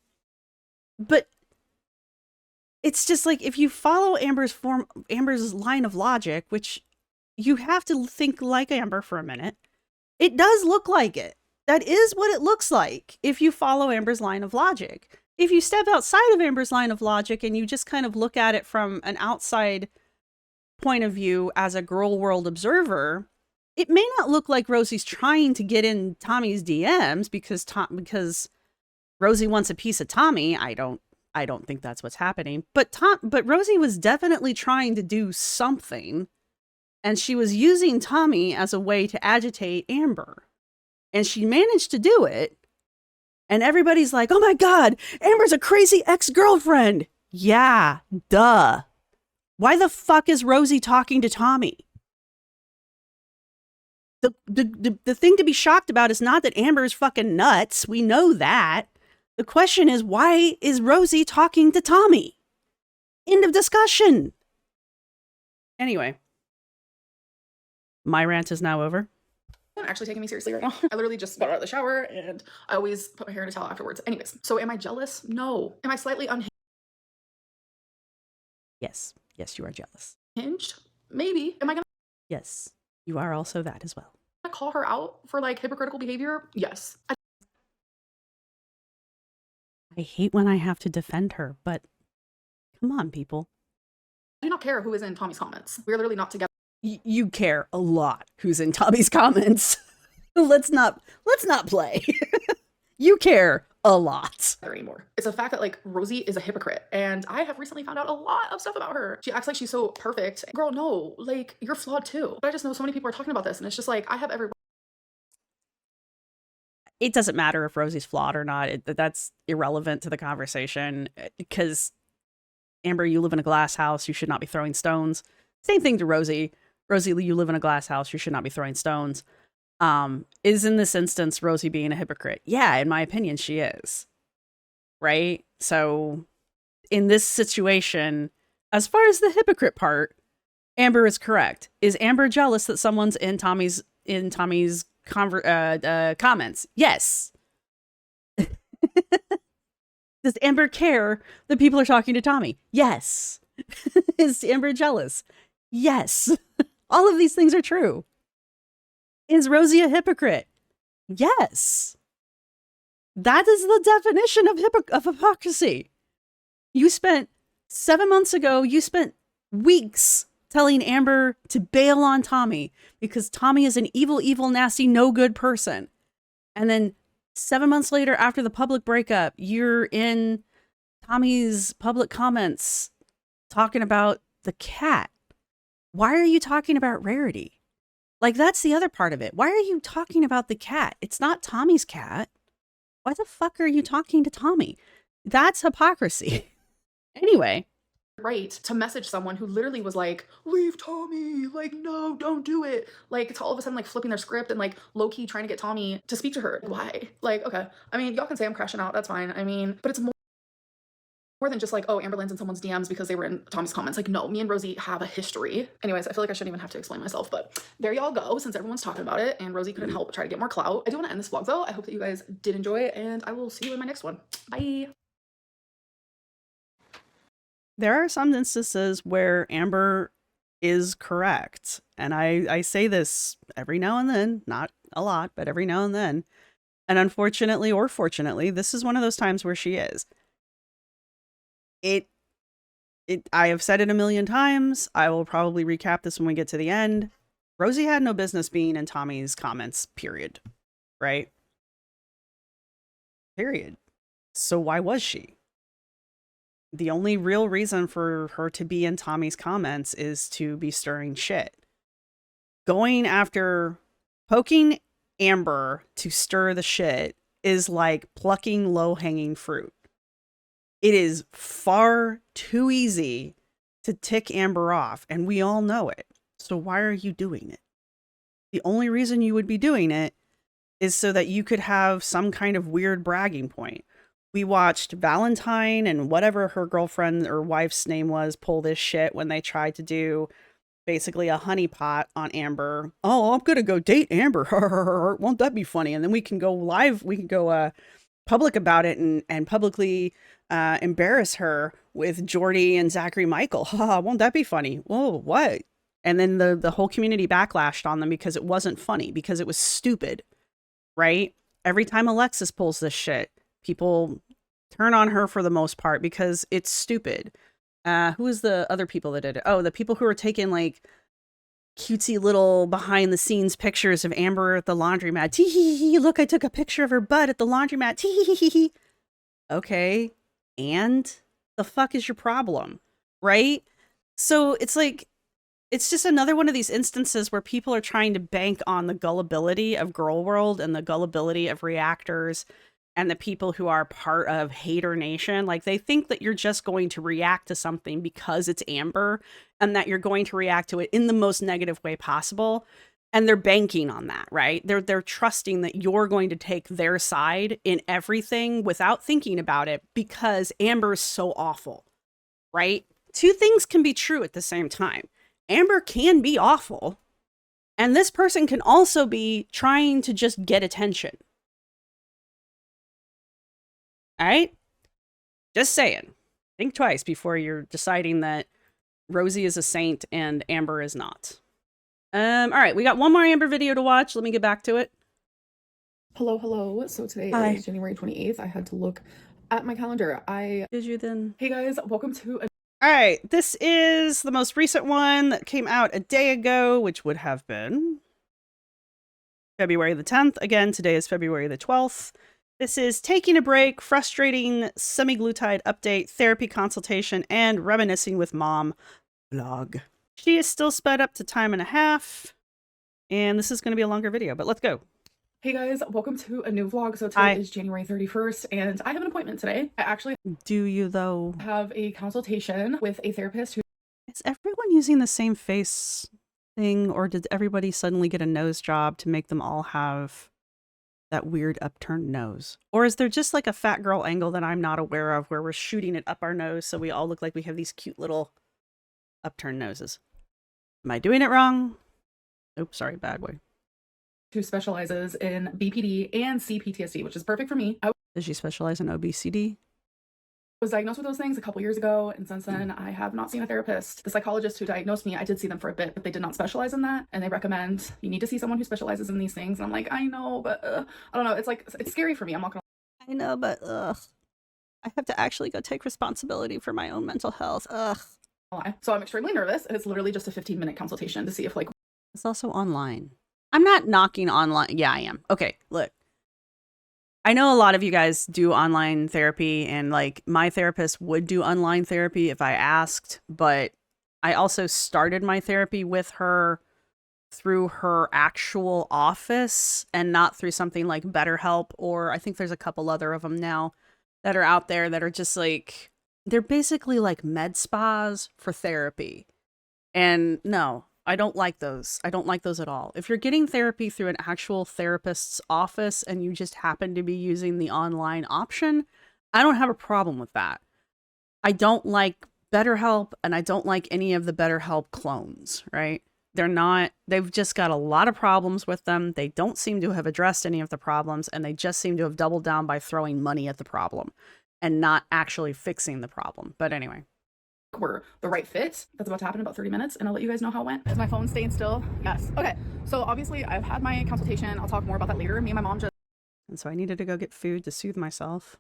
But it's just like, if you follow Amber's line of logic, which you have to think like Amber for a minute, it does look like it. That is what it looks like if you follow Amber's line of logic. If you step outside of Amber's line of logic and you just kind of look at it from an outside point of view as a Girl World observer, it may not look like Rosie's trying to get in Tommy's DMs because Rosie wants a piece of Tommy. I don't think that's what's happening. But Rosie was definitely trying to do something, and she was using Tommy as a way to agitate Amber. And she managed to do it. And everybody's like, "Oh my God, Amber's a crazy ex-girlfriend." Yeah, duh. Why the fuck is Rosie talking to Tommy? The thing to be shocked about is not that Amber is fucking nuts. We know that. The question is, why is Rosie talking to Tommy? End of discussion. Anyway, my rant is now over. Not actually taking me seriously right now. I literally just got out of the shower and I always put my hair in a towel afterwards. Anyways, so am I jealous? No. Am I slightly Yes, you are jealous. unhinged? Maybe. Am I gonna Yes, you are also that as well. call her out for like hypocritical behavior? Yes. I hate when I have to defend her, but come on, people. I do not care who is in Tommy's comments. We're literally not together You care a lot who's in Tommy's comments. Let's not play. You care a lot. anymore. It's the fact that like Rosie is a hypocrite, and I have recently found out a lot of stuff about her. She acts like she's so perfect. Girl, no, like you're flawed too. But I just know so many people are talking about this, and it's just like I have every It doesn't matter if Rosie's flawed or not. That's irrelevant to the conversation because Amber, you live in a glass house. You should not be throwing stones. Same thing to Rosie. Rosie, you live in a glass house. You should not be throwing stones. Is in this instance Rosie being a hypocrite? Yeah, in my opinion, she is. Right? So in this situation, as far as the hypocrite part, Amber is correct. Is Amber jealous that someone's in Tommy's comments? Yes. Does Amber care that people are talking to Tommy? Yes. Is Amber jealous? Yes. All of these things are true. Is Rosie a hypocrite? Yes. That is the definition of hypocrisy. You spent 7 months ago, you spent weeks telling Amber to bail on Tommy because Tommy is an evil, evil, nasty, no good person. And then 7 months later, after the public breakup, you're in Tommy's public comments talking about the cat. Why are you talking about Rarity? Like, that's the other part of it. Why are you talking about the cat? It's not Tommy's cat. Why the fuck are you talking to Tommy? That's hypocrisy. Anyway. Right to message someone who literally was like, leave Tommy, like, no, don't do it, like, to all of a sudden like flipping their script and like low-key trying to get Tommy to speak to her. Why? Like, okay, I mean, y'all can say I'm crashing out, that's fine. I mean, but it's more than just like, oh, Amberlynn's in someone's DMs because they were in Tommy's comments. Like, no, me and Rosie have a history. Anyways, I feel like I shouldn't even have to explain myself, but there y'all go, since everyone's talking about it and Rosie couldn't help but try to get more clout. I do want to end this vlog though. I hope that you guys did enjoy it, and I will see you in my next one. Bye. There are some instances where Amber is correct. And I say this every now and then, not a lot, but every now and then. And unfortunately or fortunately, this is one of those times where she is. I have said it a million times. I will probably recap this when we get to the end. Rosie had no business being in Tommy's comments, period. Right? Period. So why was she? The only real reason for her to be in Tommy's comments is to be stirring shit. Going after, poking Amber to stir the shit is like plucking low-hanging fruit. It is far too easy to tick Amber off, and we all know it. So why are you doing it? The only reason you would be doing it is so that you could have some kind of weird bragging point. We watched Valentine and whatever her girlfriend or wife's name was pull this shit when they tried to do basically a honeypot on Amber. Oh, I'm going to go date Amber. Won't that be funny? And then we can go live. We can go public about it and publicly embarrass her with Jordy and Zachary Michael. Won't that be funny? Whoa, what? And then the whole community backlashed on them because it wasn't funny, because it was stupid, right? Every time Alexis pulls this shit, people turn on her for the most part because it's stupid. Who is the other people that did it? Oh, the people who were taking like cutesy little behind the scenes pictures of Amber at the laundromat. Tee hee hee, look, I took a picture of her butt at the laundromat. Tee hee hee hee. Okay, and the fuck is your problem, right? So it's like, it's just another one of these instances where people are trying to bank on the gullibility of Girl World and the gullibility of reactors and the people who are part of Hater Nation. Like, they think that you're just going to react to something because it's Amber and that you're going to react to it in the most negative way possible. And they're banking on that, right? They're trusting that you're going to take their side in everything without thinking about it because Amber is so awful, right? Two things can be true at the same time. Amber can be awful, and this person can also be trying to just get attention. All right? Just saying. Think twice before you're deciding that Rosie is a saint and Amber is not. All right, we got one more Amber video to watch. Let me get back to it. Hello. So today Hi. is January 28th. I had to look at my calendar. Did you then? Hey guys, welcome to All right, this is the most recent one that came out a day ago, which would have been February the 10th. Again, today is February the 12th. This is Taking a Break, Frustrating Semaglutide Update, Therapy Consultation, and Reminiscing with Mom vlog. She is still sped up to time and a half, and this is going to be a longer video, but let's go. Hey guys, welcome to a new vlog. So Hi. today is January 31st and I have an appointment today. I actually Do you, though? have a consultation with a therapist who Is everyone using the same face thing, or did everybody suddenly get a nose job to make them all have that weird upturned nose? Or is there just like a fat girl angle that I'm not aware of where we're shooting it up our nose so we all look like we have these cute little upturned noses? Am I doing it wrong? Oops, sorry, bad way. who specializes in BPD and CPTSD, which is perfect for me. I Does she specialize in obesity? was diagnosed with those things a couple years ago, and since then I have not seen a therapist. The psychologist who diagnosed me, I did see them for a bit, but they did not specialize in that, and they recommend you need to see someone who specializes in these things. And I'm like, I know, but I don't know. It's like, it's scary for me. I'm not gonna I know, but I have to actually go take responsibility for my own mental health. lie. So I'm extremely nervous, and it's literally just a 15-minute consultation to see if like It's also online. I'm not knocking online. Yeah, I am. Okay, look. I know a lot of you guys do online therapy, and like my therapist would do online therapy if I asked, but I also started my therapy with her through her actual office and not through something like BetterHelp, or I think there's a couple other of them now that are out there that are just like, they're basically like med spas for therapy. And no, I don't like those. I don't like those at all. If you're getting therapy through an actual therapist's office and you just happen to be using the online option, I don't have a problem with that. I don't like BetterHelp, and I don't like any of the BetterHelp clones, right? They've just got a lot of problems with them. They don't seem to have addressed any of the problems, and they just seem to have doubled down by throwing money at the problem and not actually fixing the problem. But anyway. we're the right fit. That's about to happen in about 30 minutes, and I'll let you guys know how it went. Is my phone staying still? Yes. Okay. So obviously I've had my consultation. I'll talk more about that later. Me and my mom just And so I needed to go get food to soothe myself.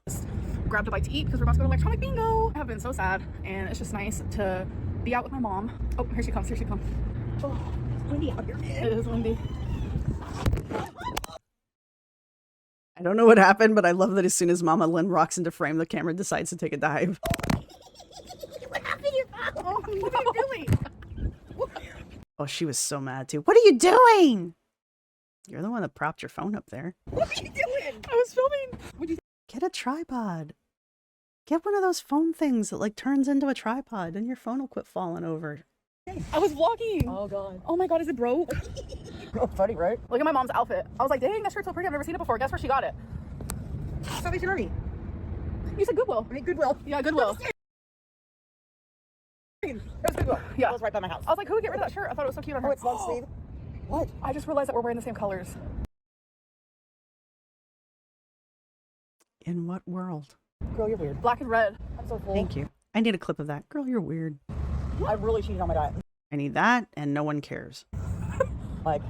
grabbed a bite to eat because we're about to go to electronic bingo. I have been so sad, and it's just nice to be out with my mom. Oh, here she comes. Here she comes. Oh, it's windy out here. It is windy. I don't know what happened, but I love that as soon as Mama Lynn rocks into frame, the camera decides to take a dive. What happened to your phone? Oh, what are you doing? Oh, she was so mad too. What are you doing? You're the one that propped your phone up there. What are you doing? I was filming. What'd you Get a tripod. Get one of those phone things that like turns into a tripod, and your phone will quit falling over. I was vlogging. Oh god. Oh my god, is it broke? Oh, funny, right? Look at my mom's outfit. I was like, dang, that shirt's so pretty. I've never seen it before. Guess where she got it? Salvation Army. You said Goodwill. I mean, Goodwill. Yeah, Goodwill. It was Goodwill. Yeah. It was right by my house. I was like, who would get rid of that shirt? I thought it was so cute on her. Oh, it's long sleeve. What? I just realized that we're wearing the same colors. In what world? Girl, you're weird. Black and red. I'm so full. Thank you. I need a clip of that. Girl, you're weird. I really cheated on my diet. I need that, and no one cares. Like,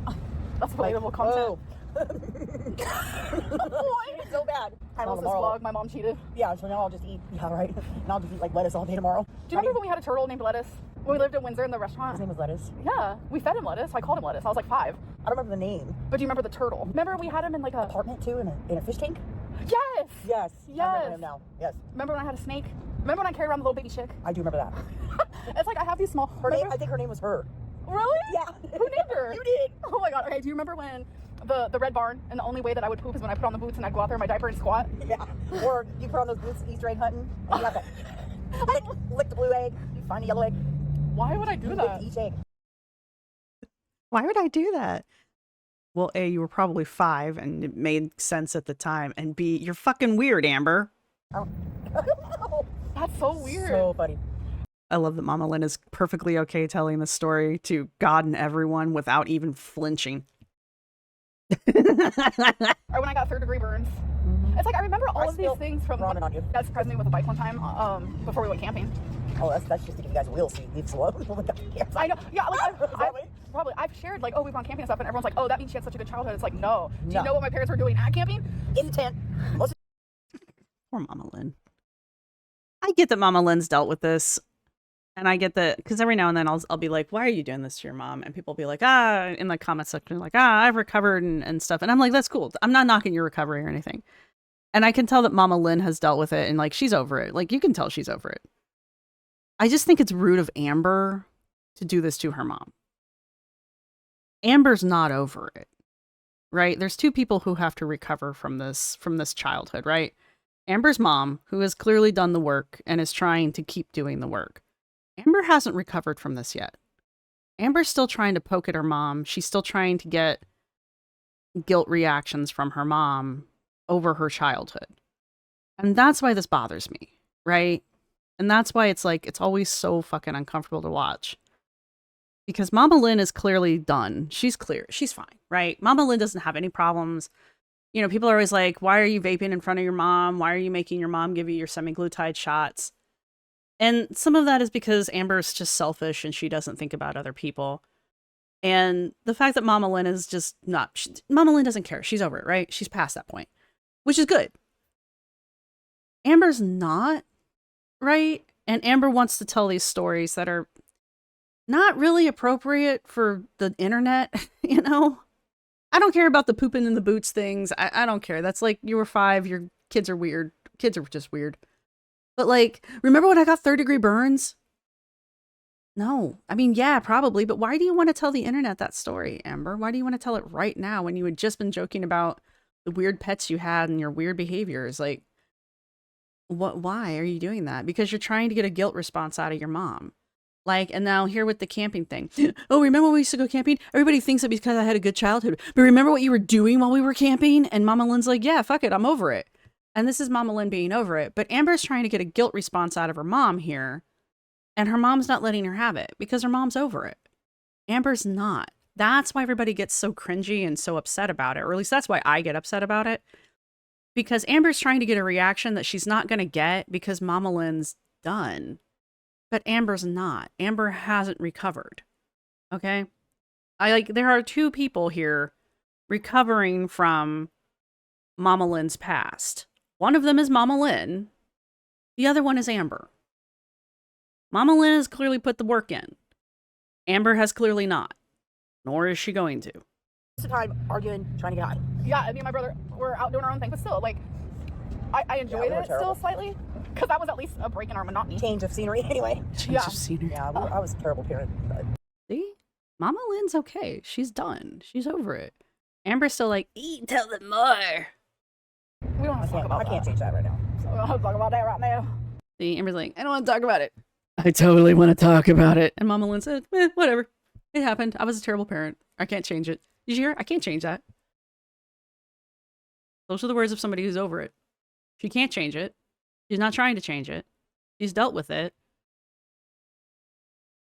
That's relatable content. oh. It's so bad. I Well, lost this tomorrow- vlog. My mom cheated. Yeah, so now I'll just eat. Yeah, right. And I'll just eat like lettuce all day tomorrow. Do you remember when we had a turtle named Lettuce? When we lived in Windsor in the His restaurant? name was Lettuce. Yeah, we fed him lettuce. I called him Lettuce. I was like 5. I don't remember the name. But do you remember the turtle? Remember we had him in like a... Apartment too, in a fish tank. Yes! Yes. I Yes. remember him now. Yes, Remember when I had a snake? Remember when I carried around the little baby chick? I do remember that. It's like I have these small... Her name. remember- I think her name was her. Really? Yeah. Who named her? You did. Oh my god. Okay, do you remember when the red barn, and the only way that I would poop is when I put on the boots and I'd go out there in my diaper and squat? Yeah. Or you put on those boots Easter egg hunting. And you have to lick the blue egg. You find the yellow egg. Why would I do You that? lick each egg. Why would I do that? Well, A, you were probably 5 and it made sense at the time. And B, you're fucking weird, Amber. Oh. That's so weird. So funny. I love that Mama Lynn is perfectly okay telling the story to God and everyone without even flinching. Or when I got 3rd-degree burns. It's like I remember all I of these spilled things from ramen on you. Dad surprised me with a bike one time before we went camping. Oh, that's just to give you guys a wheel so you leave slow. I know. Yeah, like Probably. I've shared like, oh, we've gone camping and stuff, and everyone's like, oh, that means she had such a good childhood. It's like, no. Do you No. know what my parents were doing at camping? In the tent. Most Poor Mama Lynn. I get that Mama Lynn's dealt with this. And I get that, because every now and then I'll be like, why are you doing this to your mom? And people will be like, in the comment section, like, I've recovered and stuff. And I'm like, that's cool. I'm not knocking your recovery or anything. And I can tell that Mama Lynn has dealt with it and like, she's over it. Like, you can tell she's over it. I just think it's rude of Amber to do this to her mom. Amber's not over it. right? There's two people who have to recover from this childhood, right? Amber's mom, who has clearly done the work and is trying to keep doing the work. Amber hasn't recovered from this yet. Amber's still trying to poke at her mom. She's still trying to get guilt reactions from her mom over her childhood. And that's why this bothers me, right? And that's why it's like, it's always so fucking uncomfortable to watch. Because Mama Lynn is clearly done. She's clear. She's fine, right? Mama Lynn doesn't have any problems. You know, people are always like, why are you vaping in front of your mom? Why are you making your mom give you your semaglutide shots? And some of that is because Amber's just selfish and she doesn't think about other people. And the fact that Mama Lynn is just not... Mama Lynn doesn't care. She's over it, right? She's past that point, which is good. Amber's not, right? And Amber wants to tell these stories that are not really appropriate for the internet, you know? I don't care about the pooping in the boots things. I don't care. That's like, you were 5, your kids are weird. Kids are just weird. But like, remember when I got 3rd-degree burns? No. I mean, yeah, probably. But why do you want to tell the internet that story, Amber? Why do you want to tell it right now when you had just been joking about the weird pets you had and your weird behaviors? Like, why are you doing that? Because you're trying to get a guilt response out of your mom. Like, and now here with the camping thing. Oh, remember when we used to go camping? Everybody thinks that because I had a good childhood. But remember what you were doing while we were camping? And Mama Lynn's like, yeah, fuck it, I'm over it. And this is Mama Lynn being over it. But Amber's trying to get a guilt response out of her mom here. And her mom's not letting her have it because her mom's over it. Amber's not. That's why everybody gets so cringy and so upset about it. Or at least that's why I get upset about it. Because Amber's trying to get a reaction that she's not going to get because Mama Lynn's done. But Amber's not. Amber hasn't recovered. Okay? There are two people here recovering from Mama Lynn's past. One of them is Mama Lynn. The other one is Amber. Mama Lynn has clearly put the work in. Amber has clearly not. Nor is she going to. Most of the time arguing, trying to get high. Yeah, me and my brother were out doing our own thing, but still, like, I enjoyed it still slightly. Because that was at least a break in our monotony. Change of scenery, anyway. Change of scenery. Yeah, I was a terrible parent. But... See? Mama Lynn's okay. She's done. She's over it. Amber's still like, tell them more. We don't have to talk about that. I can't change that right now. So we don't have to talk about that right now. See, Amber's like, I don't want to talk about it. I totally want to talk about it. And Mama Lynn said, whatever. It happened. I was a terrible parent. I can't change it. Did you hear? I can't change that. Those are the words of somebody who's over it. She can't change it. She's not trying to change it. She's dealt with it.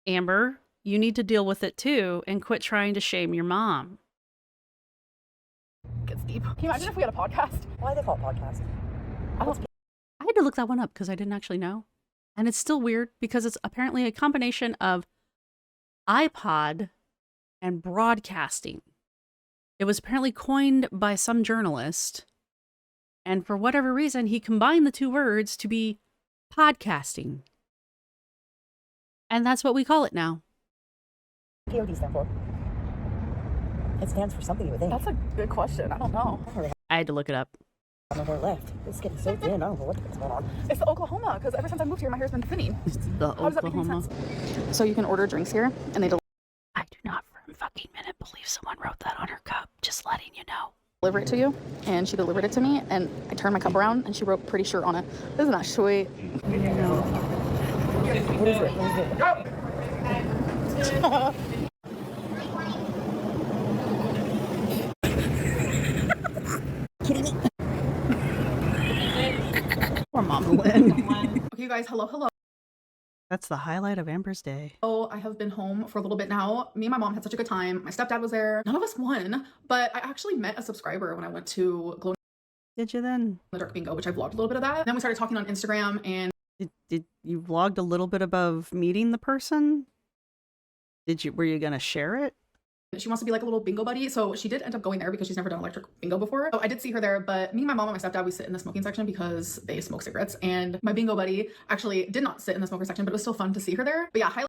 Amber, you need to deal with it too and quit trying to shame your mom. Gets deep. Can you imagine if we had a podcast? Why they call it podcast? I had to look that one up because I didn't actually know. And it's still weird because it's apparently a combination of iPod and broadcasting. It was apparently coined by some journalist. And for whatever reason, he combined the two words to be podcasting. And that's what we call it now. POD stand for? It stands for something, you would think. That's a good question. I don't know. I had to look it up. I don't know where left. It's getting so thin. I don't know what's going on. It's the Oklahoma, because ever since I moved here, my hair's been thinning. It's the How does that make any Oklahoma. sense? So you can order drinks here, and they I do not for a fucking minute believe someone wrote that on her cup. Just letting you know. deliver it to you. And she delivered it to me, and I turned my cup around, and she wrote "pretty sure" on it. Isn't that sweet? What is it? What is it? Kidding me? Poor Mama Lynn. Okay, you guys, hello. That's the highlight of Amber's day. Oh, I have been home for a little bit now. Me and my mom had such a good time. My stepdad was there. None of us won, but I actually met a subscriber when I went to Glow in Did you then? the Dark Bingo, which I vlogged a little bit of that. Then we started talking on Instagram, and Did you vlogged a little bit above meeting the person? Were you gonna share it? she wants to be like a little bingo buddy. So she did end up going there because she's never done electric bingo before. So I did see her there, but me, my mom, and my stepdad, we sit in the smoking section because they smoke cigarettes. And my bingo buddy actually did not sit in the smoker section, but it was still fun to see her there. But yeah, highly.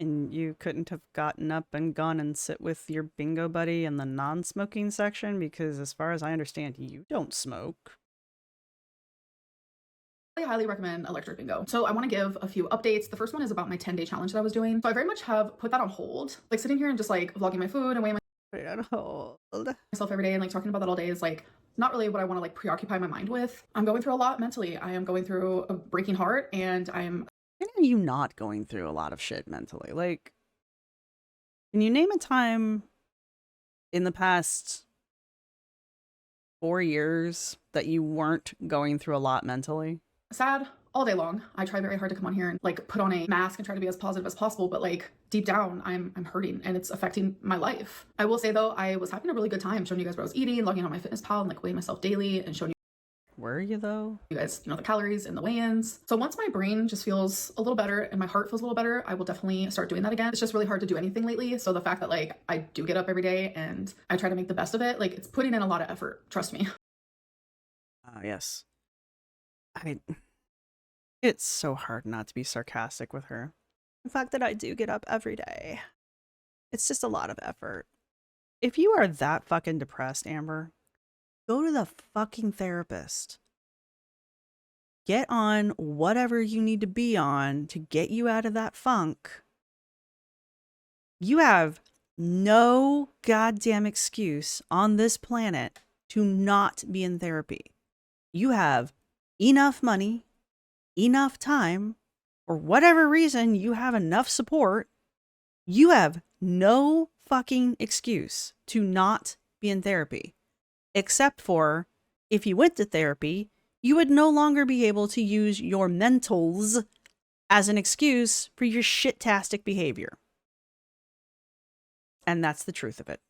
And you couldn't have gotten up and gone and sit with your bingo buddy in the non-smoking section because as far as I understand, you don't smoke. I highly recommend electric bingo. So I want to give a few updates. The first one is about my 10-day challenge that I was doing. So I very much have put that on hold, like sitting here and just like vlogging my food and weighing my Put it on hold. Myself every day and like talking about that all day is like not really what I want to like preoccupy my mind with. I'm going through a lot mentally. I am going through a breaking heart, and I'm. When are you not going through a lot of shit mentally? Like, can you name a time in the past 4 years that you weren't going through a lot mentally? Sad all day long. I try very hard to come on here and like put on a mask and try to be as positive as possible, but like deep down I'm hurting and it's affecting my life. I will say though, I was having a really good time showing you guys what I was eating, logging on my fitness pal and like weighing myself daily and showing Were you though? you guys, the calories and the weigh-ins. So once my brain just feels a little better and my heart feels a little better, I will definitely start doing that again. It's just really hard to do anything lately. So the fact that like I do get up every day and I try to make the best of it, like it's putting in a lot of effort, trust me. Yes. It's so hard not to be sarcastic with her. The fact that I do get up every day. It's just a lot of effort. If you are that fucking depressed, Amber, go to the fucking therapist. Get on whatever you need to be on to get you out of that funk. You have no goddamn excuse on this planet to not be in therapy. You have enough money, enough time, for whatever reason you have enough support. You have no fucking excuse to not be in therapy. Except for, if you went to therapy, you would no longer be able to use your mentals as an excuse for your shit-tastic behavior. And that's the truth of it.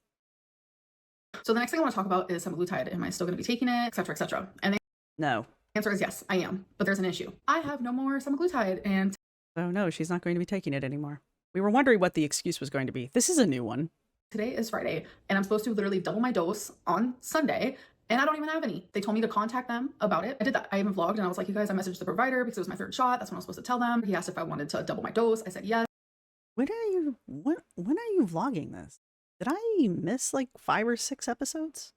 So the next thing I want to talk about is semaglutide. Am I still going to be taking it, etc., etc.? And the No. answer is yes, I am. But there's an issue. I have no more semaglutide, and Oh no, she's not going to be taking it anymore. We were wondering what the excuse was going to be. This is a new one. today is Friday, and I'm supposed to literally double my dose on Sunday, and I don't even have any. They told me to contact them about it. I did that. I even vlogged, and I was like, you guys, I messaged the provider because it was my third shot. That's when I was supposed to tell them. He asked if I wanted to double my dose. I said yes. When are you vlogging this? Did I miss like 5 or 6 episodes?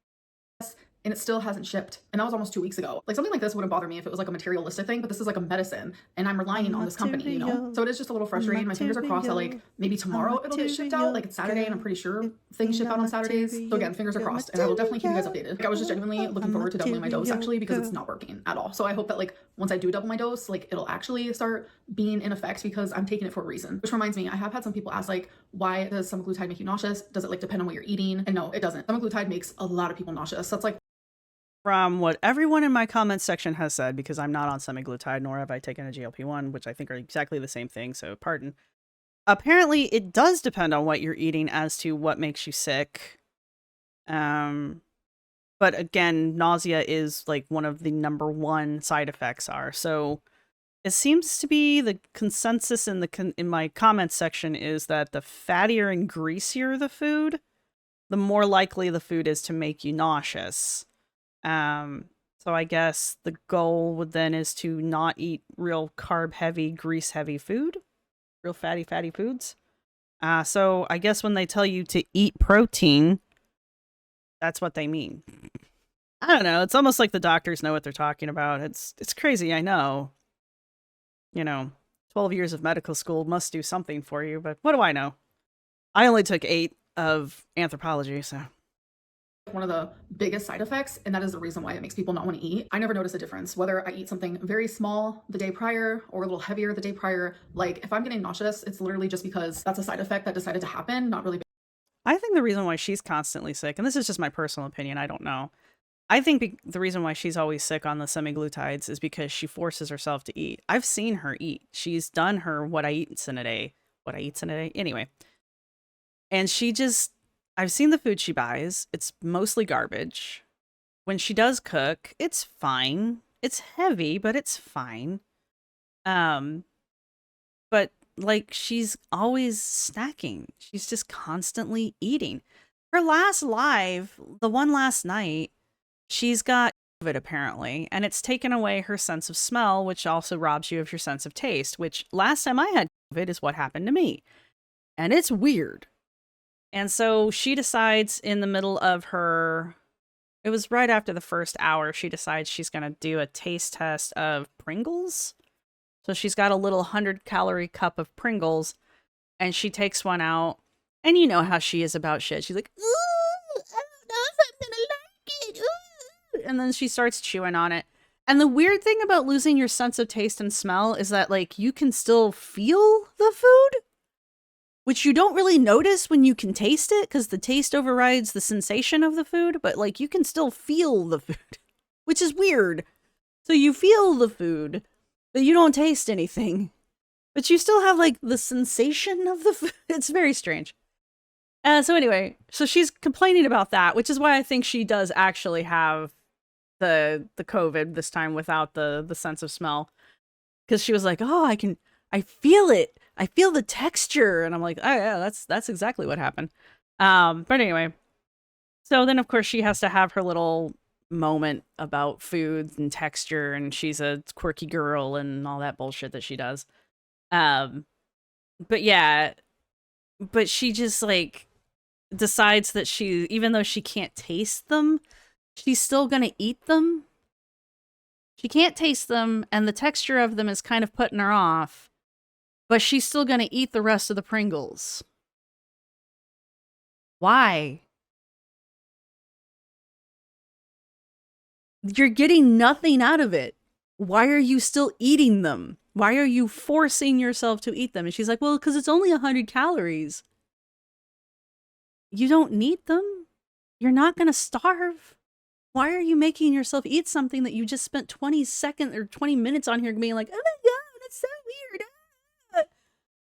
And it still hasn't shipped. And that was almost 2 weeks ago. Like something like this wouldn't bother me if it was like a materialistic thing, but this is like a medicine and I'm relying on this company, you know? So it is just a little frustrating. My fingers are crossed that like maybe tomorrow it'll get shipped out. Like it's Saturday and I'm pretty sure things ship out on Saturdays. So again, fingers are crossed and I will definitely keep you guys updated. Like I was just genuinely looking forward to doubling my dose actually because it's not working at all. So I hope that like once I do double my dose, like it'll actually start being in effect because I'm taking it for a reason. Which reminds me, I have had some people ask like, why does semaglutide make you nauseous? Does it like depend on what you're eating? And no, it doesn't. Semaglutide makes a lot of people nauseous. That's like From what everyone in my comments section has said, because I'm not on semaglutide, nor have I taken a GLP-1, which I think are exactly the same thing, so pardon. Apparently, it does depend on what you're eating as to what makes you sick. But again, nausea is like one of the #1 side effects are. So it seems to be the consensus in my comments section is that the fattier and greasier the food, the more likely the food is to make you nauseous. So I guess the goal would then is to not eat real carb heavy, grease heavy food, real fatty foods. So I guess when they tell you to eat protein, that's what they mean. I don't know. It's almost like the doctors know what they're talking about. It's crazy. I know, 12 years of medical school must do something for you, but what do I know? I only took 8 of anthropology, so. One of the biggest side effects, and that is the reason why it makes people not want to eat. I never notice a difference whether I eat something very small the day prior or a little heavier the day prior. Like if I'm getting nauseous, it's literally just because that's a side effect that decided to happen, not really. I think the reason why she's constantly sick, and this is just my personal opinion, I don't know. I think the reason why she's always sick on the semaglutides is because she forces herself to eat. I've seen her eat. She's done her what I eats in a day. Anyway. And I've seen the food she buys. It's mostly garbage. When she does cook, it's fine. It's heavy, but it's fine. But like she's always snacking. She's just constantly eating. Her last live, the one last night, she's got COVID apparently, and it's taken away her sense of smell, which also robs you of your sense of taste, which last time I had COVID is what happened to me. And it's weird. And so she decides in the middle of it was right after the first hour, she decides she's going to do a taste test of Pringles. So she's got a little 100-calorie cup of Pringles, and she takes one out. And you know how she is about shit. She's like, ooh, and then she starts chewing on it. And the weird thing about losing your sense of taste and smell is that, like, you can still feel the food, which you don't really notice when you can taste it, because the taste overrides the sensation of the food, but, like, you can still feel the food, which is weird. So you feel the food, but you don't taste anything. But you still have, like, the sensation of the food. It's very strange. So anyway, so she's complaining about that, which is why I think she does actually have the COVID this time without the sense of smell. Because she was like, oh, I feel it. I feel the texture. And I'm like, oh yeah, that's exactly what happened. But anyway, so then of course she has to have her little moment about foods and texture, and she's a quirky girl and all that bullshit that she does. But yeah, but she just like decides that she, even though she can't taste them, she's still gonna eat them. She can't taste them, and the texture of them is kind of putting her off, but she's still gonna eat the rest of the Pringles. Why? You're getting nothing out of it. Why are you still eating them? Why are you forcing yourself to eat them? And she's like, well, because it's only 100 calories. You don't need them. You're not going to starve. Why are you making yourself eat something that you just spent 20 seconds or 20 minutes on here being like, oh my God, that's so weird. Ah.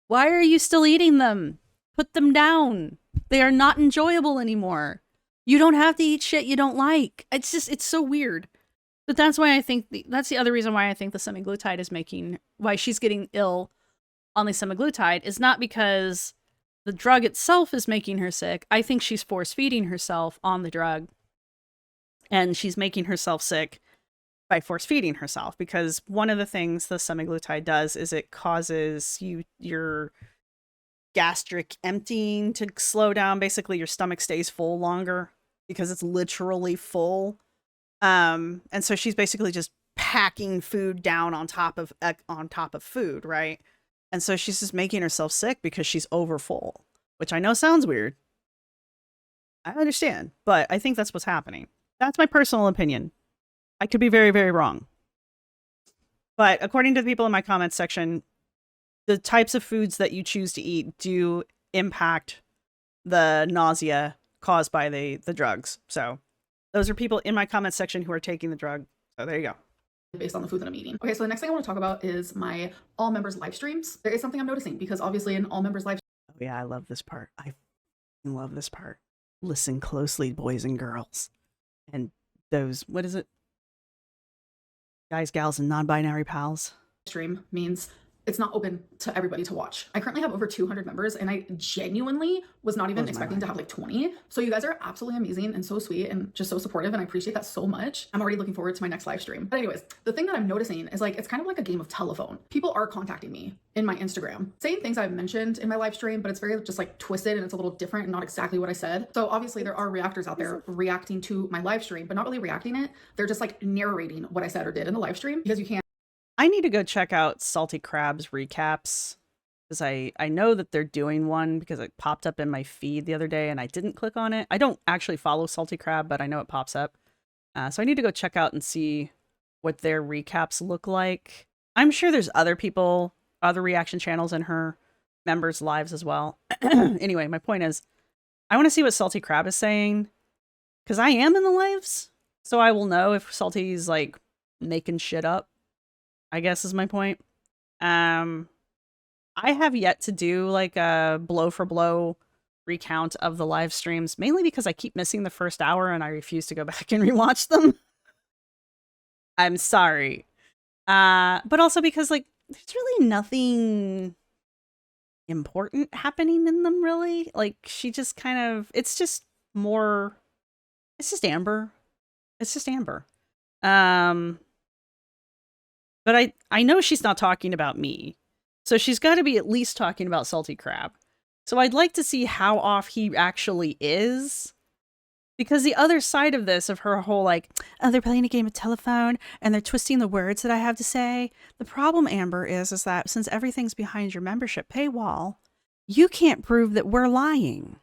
Why are you still eating them? Put them down. They are not enjoyable anymore. You don't have to eat shit you don't like. It's just, it's so weird. But that's why I think, that's the other reason why I think the semaglutide is making, why she's getting ill on the semaglutide is not because the drug itself is making her sick. I think she's force feeding herself on the drug. And she's making herself sick by force feeding herself, because one of the things the semaglutide does is it causes your gastric emptying to slow down. Basically, your stomach stays full longer because it's literally full. And so she's basically just packing food down on top of food, right? And so she's just making herself sick because she's overfull, which I know sounds weird. I understand, but I think that's what's happening. That's my personal opinion. I could be very, very wrong. But according to the people in my comments section, the types of foods that you choose to eat do impact the nausea caused by the drugs. So those are people in my comments section who are taking the drug. So there you go. Based on the food that I'm eating. Okay, so the next thing I want to talk about is my all members live streams. There is something I'm noticing, because obviously in all members live. Oh yeah, I love this part. I love this part. Listen closely, boys and girls. And those, what is it? Guys, gals, and non-binary pals. Stream means it's not open to everybody to watch. I currently have over 200 members, and I genuinely was not even expecting to have like 20. So you guys are absolutely amazing and so sweet and just so supportive, and I appreciate that so much. I'm already looking forward to my next live stream. But anyways, the thing that I'm noticing is like, it's kind of like a game of telephone. People are contacting me in my Instagram, saying things I've mentioned in my live stream, but it's very just like twisted and it's a little different and not exactly what I said. So obviously there are reactors out there reacting to my live stream, but not really reacting it. They're just like narrating what I said or did in the live stream, because you can't. I need to go check out Salty Crab's recaps, because I know that they're doing one, because it popped up in my feed the other day and I didn't click on it. I don't actually follow Salty Crab, but I know it pops up. So I need to go check out and see what their recaps look like. I'm sure there's other people, other reaction channels in her members' lives as well. Anyway, my point is, I want to see what Salty Crab is saying, because I am in the lives, so I will know if Salty's like making shit up, I guess is my point. I have yet to do like a blow for blow recount of the live streams, mainly because I keep missing the first hour and I refuse to go back and rewatch them. I'm sorry. But also because like there's really nothing important happening in them, really. Like she just kind of, it's just Amber. It's just Amber. But I know she's not talking about me. So she's got to be at least talking about Salty Crab. So I'd like to see how off he actually is. Because the other side of this, of her whole like, oh, they're playing a game of telephone and they're twisting the words that I have to say. The problem, Amber, is that since everything's behind your membership paywall, you can't prove that we're lying.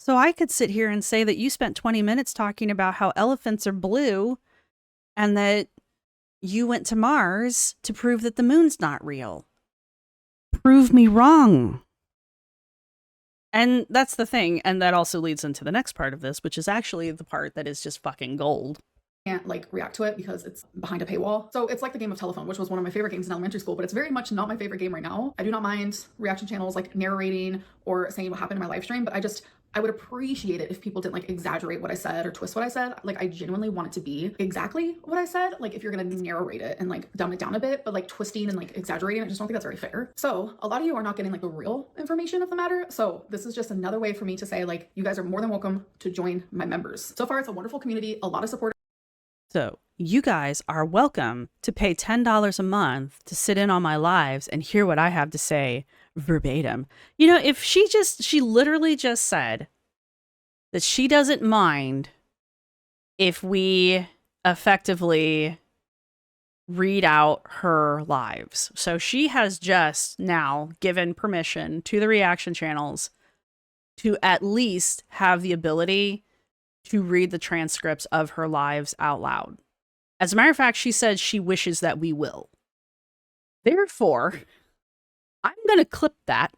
So I could sit here and say that you spent 20 minutes talking about how elephants are blue and that you went to Mars to prove that the moon's not real. Prove me wrong. And that's the thing. And that also leads into the next part of this, which is actually the part that is just fucking gold. Can't like react to it because it's behind a paywall. So it's like the game of telephone, which was one of my favorite games in elementary school, but it's very much not my favorite game right now. I do not mind reaction channels like narrating or saying what happened in my live stream, but I would appreciate it if people didn't like exaggerate what I said or twist what I said. Like I genuinely want it to be exactly what I said. Like if you're gonna narrate it and like dumb it down a bit, but like twisting and like exaggerating, I just don't think that's very fair. So a lot of you are not getting like the real information of the matter. So this is just another way for me to say like, you guys are more than welcome to join my members. So far, it's a wonderful community, a lot of support. So you guys are welcome to pay $10 a month to sit in on my lives and hear what I have to say verbatim. You know, if she literally just said that she doesn't mind if we effectively read out her lives. So she has just now given permission to the reaction channels to at least have the ability to read the transcripts of her lives out loud. As a matter of fact, she said she wishes that we will. Therefore, I'm going to clip that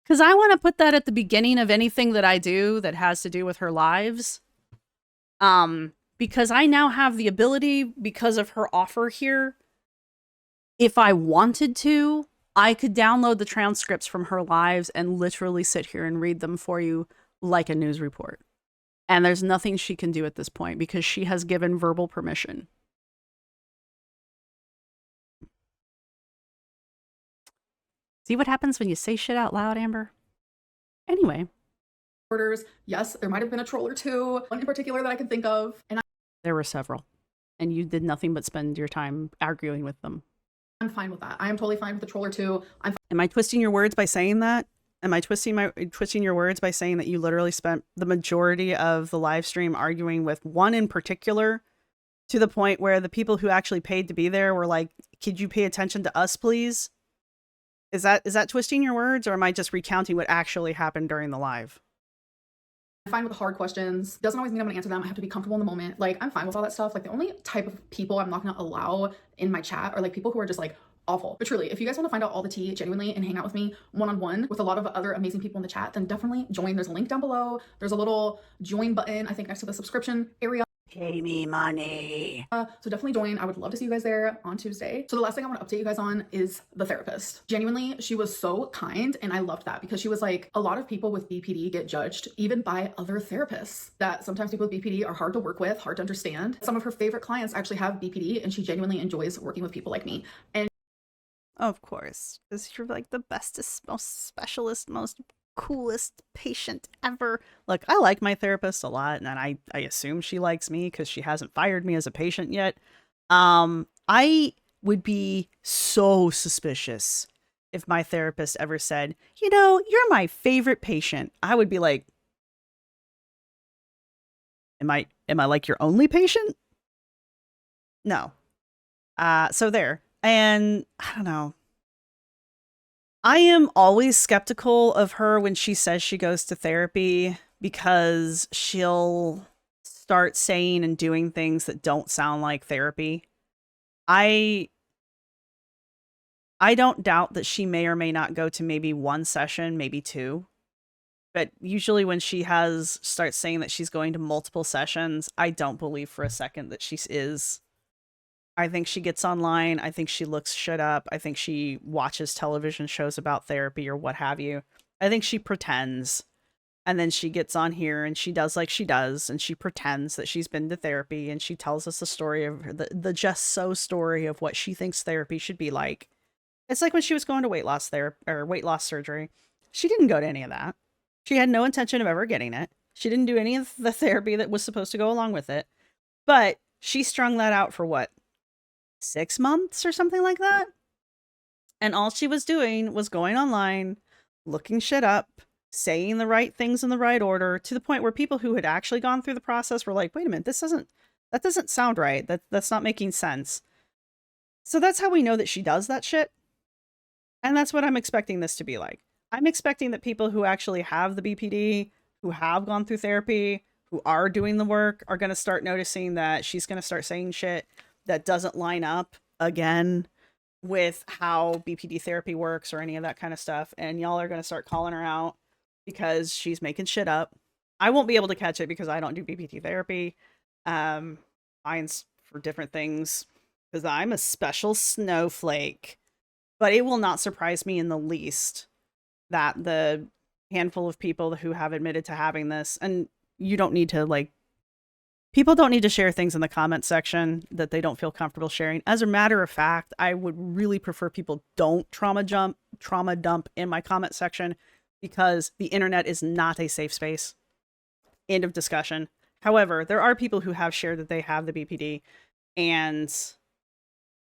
because I want to put that at the beginning of anything that I do that has to do with her lives. Because I now have the ability, because of her offer here, if I wanted to, I could download the transcripts from her lives and literally sit here and read them for you like a news report. And there's nothing she can do at this point because she has given verbal permission. See what happens when you say shit out loud, Amber? Anyway. Yes, there might have been a troll or two, one in particular that I can think of. And there were several. And you did nothing but spend your time arguing with them. I'm fine with that. I am totally fine with a troll or two. Am I twisting your words by saying that? Am I twisting your words by saying that you literally spent the majority of the live stream arguing with one in particular to the point where the people who actually paid to be there were like, could you pay attention to us, please? Is that twisting your words, or am I just recounting what actually happened during the live? I'm fine with the hard questions. Doesn't always mean I'm gonna answer them. I have to be comfortable in the moment. Like, I'm fine with all that stuff. Like, the only type of people I'm not gonna allow in my chat are like people who are just like awful. But truly, if you guys want to find out all the tea genuinely and hang out with me one-on-one with a lot of other amazing people in the chat, then definitely join. There's a link down below. There's a little join button, I think, next to the subscription area. Pay me money. So definitely join. I would love to see you guys there on Tuesday. So the last thing I want to update you guys on is the therapist. Genuinely, she was so kind, and I loved that because she was like, a lot of people with BPD get judged even by other therapists. That sometimes people with BPD are hard to work with, hard to understand. Some of her favorite clients actually have BPD, and she genuinely enjoys working with people like me. And of course, because you're like the bestest, most specialist, most coolest patient ever. Look, I like my therapist a lot, and I assume she likes me because she hasn't fired me as a patient yet. I would be so suspicious if my therapist ever said, you know, you're my favorite patient. I would be like, am I like your only patient? No. So there. And I don't know. I am always skeptical of her when she says she goes to therapy because she'll start saying and doing things that don't sound like therapy. I don't doubt that she may or may not go to maybe one session, maybe two. But usually when she starts saying that she's going to multiple sessions, I don't believe for a second that she is. I think she gets online. I think she looks shit up. I think she watches television shows about therapy or what have you. I think she pretends. And then she gets on here and she does like she does. And she pretends that she's been to therapy. And she tells us the story of the just so story of what she thinks therapy should be like. It's like when she was going to weight loss surgery. She didn't go to any of that. She had no intention of ever getting it. She didn't do any of the therapy that was supposed to go along with it. But she strung that out for what? 6 months or something like that. And all she was doing was going online, looking shit up, saying the right things in the right order, to the point where people who had actually gone through the process were like, wait a minute, that doesn't sound right. That's not making sense. So that's how we know that she does that shit. And that's what I'm expecting this to be like. I'm expecting that people who actually have the BPD, who have gone through therapy, who are doing the work, are going to start noticing that she's going to start saying shit that doesn't line up again with how BPD therapy works or any of that kind of stuff. And y'all are going to start calling her out because she's making shit up. I won't be able to catch it because I don't do BPD therapy. Mine's for different things because I'm a special snowflake. But it will not surprise me in the least that the handful of people who have admitted to having this, and you don't need to, like, people don't need to share things in the comment section that they don't feel comfortable sharing. As a matter of fact, I would really prefer people don't trauma dump in my comment section because the internet is not a safe space. End of discussion. However, there are people who have shared that they have the BPD, and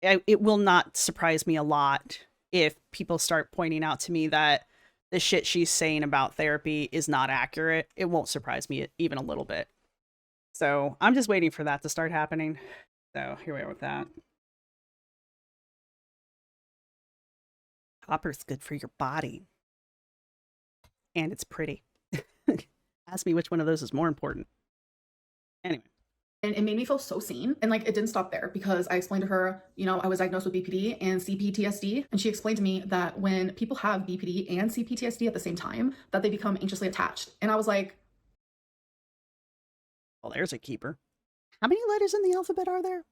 it will not surprise me a lot if people start pointing out to me that the shit she's saying about therapy is not accurate. It won't surprise me even a little bit. So I'm just waiting for that to start happening. So here we are with that. Copper's good for your body. And it's pretty. Ask me which one of those is more important. Anyway. And it made me feel so seen. And like, it didn't stop there because I explained to her, you know, I was diagnosed with BPD and CPTSD. And she explained to me that when people have BPD and CPTSD at the same time, that they become anxiously attached. And I was like, well, there's a keeper. How many letters in the alphabet are there?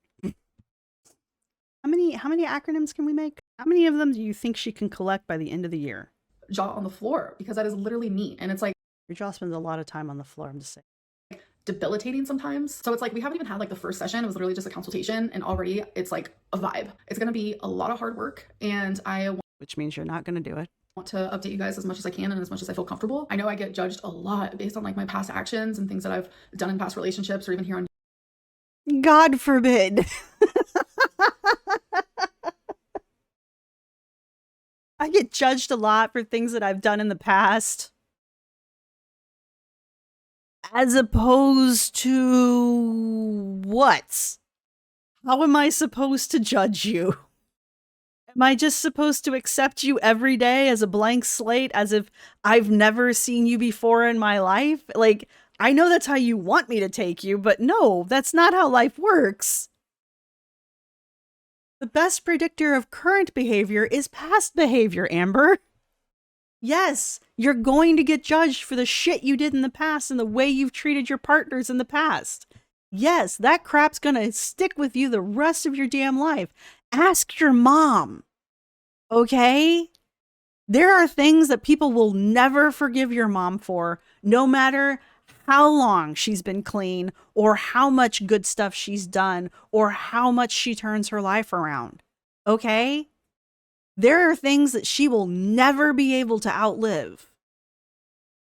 How many acronyms can we make? How many of them do you think she can collect by the end of the year? jaw on the floor, because that is literally me. And it's like, your jaw spends a lot of time on the floor, I'm just saying. Debilitating sometimes. So it's like, we haven't even had like the first session. It was literally just a consultation, and already it's like a vibe. It's going to be a lot of hard work, and which means you're not going to do it. Want to update you guys as much as I can and as much as I feel comfortable. I know I get judged a lot based on like my past actions and things that I've done in past relationships or even here on God forbid. I get judged a lot for things that I've done in the past. As opposed to what? How am I supposed to judge you? Am I just supposed to accept you every day as a blank slate, as if I've never seen you before in my life? Like, I know that's how you want me to take you, but no, that's not how life works. The best predictor of current behavior is past behavior, Amber. Yes, you're going to get judged for the shit you did in the past and the way you've treated your partners in the past. Yes, that crap's gonna stick with you the rest of your damn life. Ask your mom. Okay? There are things that people will never forgive your mom for, no matter how long she's been clean, or how much good stuff she's done, or how much she turns her life around. Okay? There are things that she will never be able to outlive.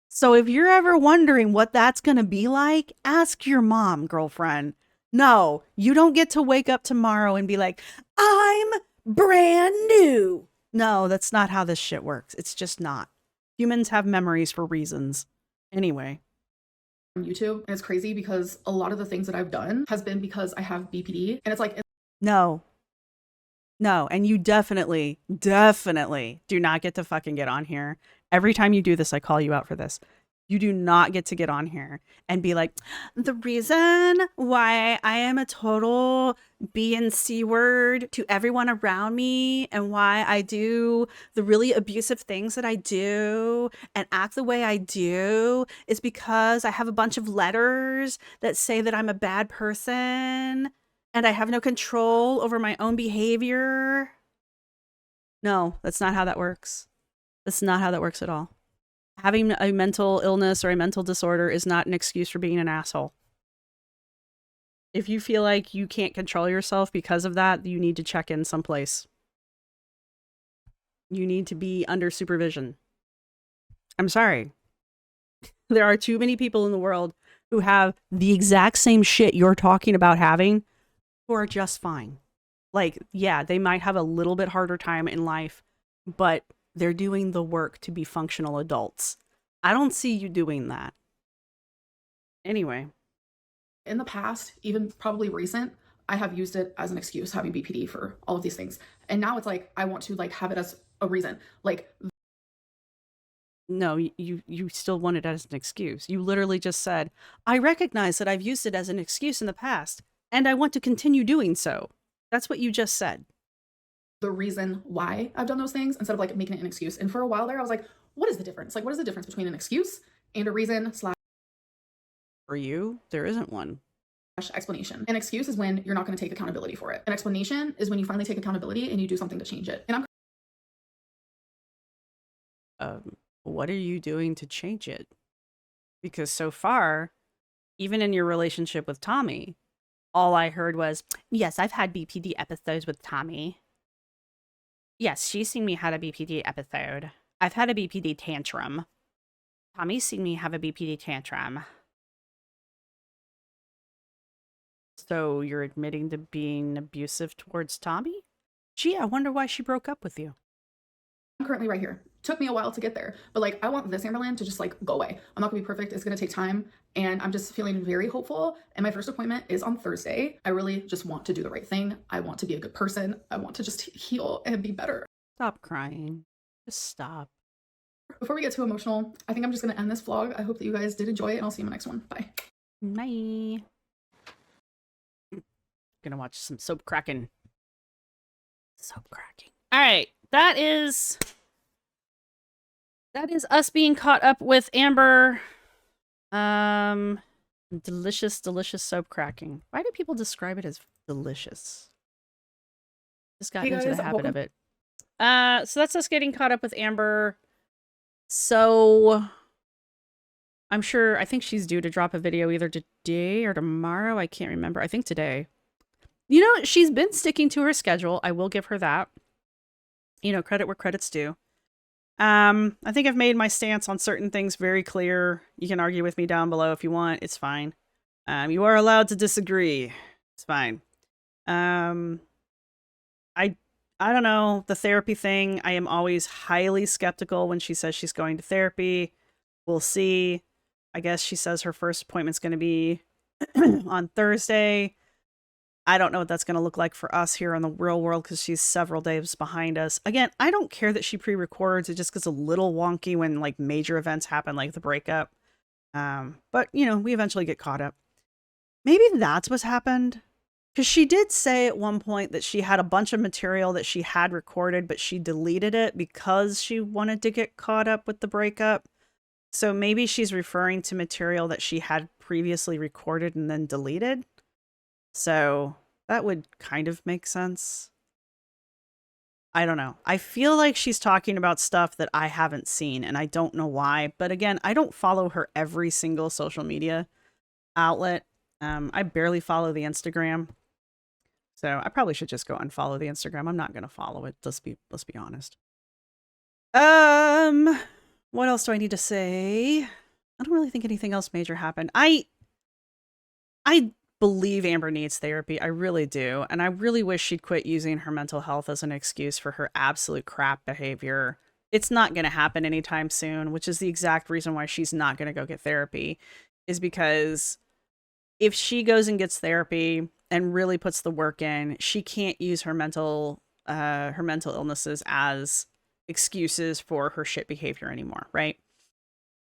So if you're ever wondering what that's going to be like, ask your mom, girlfriend. No, you don't get to wake up tomorrow and be like, I'm brand new. No, that's not how this shit works. It's just not. Humans have memories for reasons. Anyway. On YouTube, and it's crazy because a lot of the things that I've done has been because I have BPD, and it's like, No, and you definitely do not get to fucking get on here. Every time you do this, I call you out for this. You do not get to get on here and be like, the reason why I am a total B and C word to everyone around me and why I do the really abusive things that I do and act the way I do is because I have a bunch of letters that say that I'm a bad person and I have no control over my own behavior. No, that's not how that works. That's not how that works at all. Having a mental illness or a mental disorder is not an excuse for being an asshole. If you feel like you can't control yourself because of that, you need to check in someplace. You need to be under supervision. I'm sorry. There are too many people in the world who have the exact same shit you're talking about having who are just fine. Like, yeah, they might have a little bit harder time in life, but they're doing the work to be functional adults. I don't see you doing that. Anyway. In the past, even probably recent, I have used it as an excuse, having BPD, for all of these things. And now it's like, I want to like have it as a reason. Like, No, you still want it as an excuse. You literally just said, I recognize that I've used it as an excuse in the past, and I want to continue doing so. That's what you just said. The reason why I've done those things instead of like making it an excuse. And for a while there, I was like, what is the difference? Like, what is the difference between an excuse and a reason slash For you, there isn't one. explanation? An excuse is when you're not going to take accountability for it. An explanation is when you finally take accountability and you do something to change it. And What are you doing to change it? Because so far, even in your relationship with Tommy, all I heard was, yes, I've had BPD episodes with Tommy. Yes, she's seen me have a BPD episode. I've had a BPD tantrum. Tommy's seen me have a BPD tantrum. So you're admitting to being abusive towards Tommy? Gee, I wonder why she broke up with you. I'm currently right here. Took me a while to get there, but like I want this Amberlynn to just like go away. I'm not gonna be perfect. It's gonna take time, and I'm just feeling very hopeful. And my first appointment is on Thursday. I really just want to do the right thing. I want to be a good person. I want to just heal and be better. Stop crying. Just stop. Before we get too emotional, I think I'm just gonna end this vlog. I hope that you guys did enjoy it, and I'll see you in the next one. Bye. Bye. Gonna watch some soap cracking. Soap cracking. All right, that is us being caught up with Amber. Delicious, delicious soap cracking. Why do people describe it as delicious? Just got Hey into guys, the habit of welcome. it. So that's us getting caught up with Amber. So I'm sure, I think she's due to drop a video either today or tomorrow. I can't remember. I think today. You know, she's been sticking to her schedule. I will give her that. You know, credit where credit's due. I think I've made my stance on certain things very clear. You can argue with me down below if you want. It's fine. You are allowed to disagree. It's fine. I don't know. The therapy thing, I am always highly skeptical when she says she's going to therapy. We'll see. I guess she says her first appointment's going to be on Thursday. I don't know what that's going to look like for us here in the real world because she's several days behind us. Again, I don't care that she pre-records. It just gets a little wonky when like major events happen, like the breakup. But, you know, we eventually get caught up. Maybe that's what's happened. Because she did say at one point that she had a bunch of material that she had recorded, but she deleted it because she wanted to get caught up with the breakup. So maybe she's referring to material that she had previously recorded and then deleted. So that would kind of make sense. I don't know. I feel like she's talking about stuff that I haven't seen, and I don't know why. But again, I don't follow her every single social media outlet. I barely follow the Instagram. So I probably should just go unfollow the Instagram. I'm not going to follow it. Let's be honest. What else do I need to say? I don't really think anything else major happened. I believe Amber needs therapy. I really do. And I really wish she'd quit using her mental health as an excuse for her absolute crap behavior. It's not going to happen anytime soon, which is the exact reason why she's not going to go get therapy, is because if she goes and gets therapy and really puts the work in, she can't use her mental illnesses as excuses for her shit behavior anymore, right?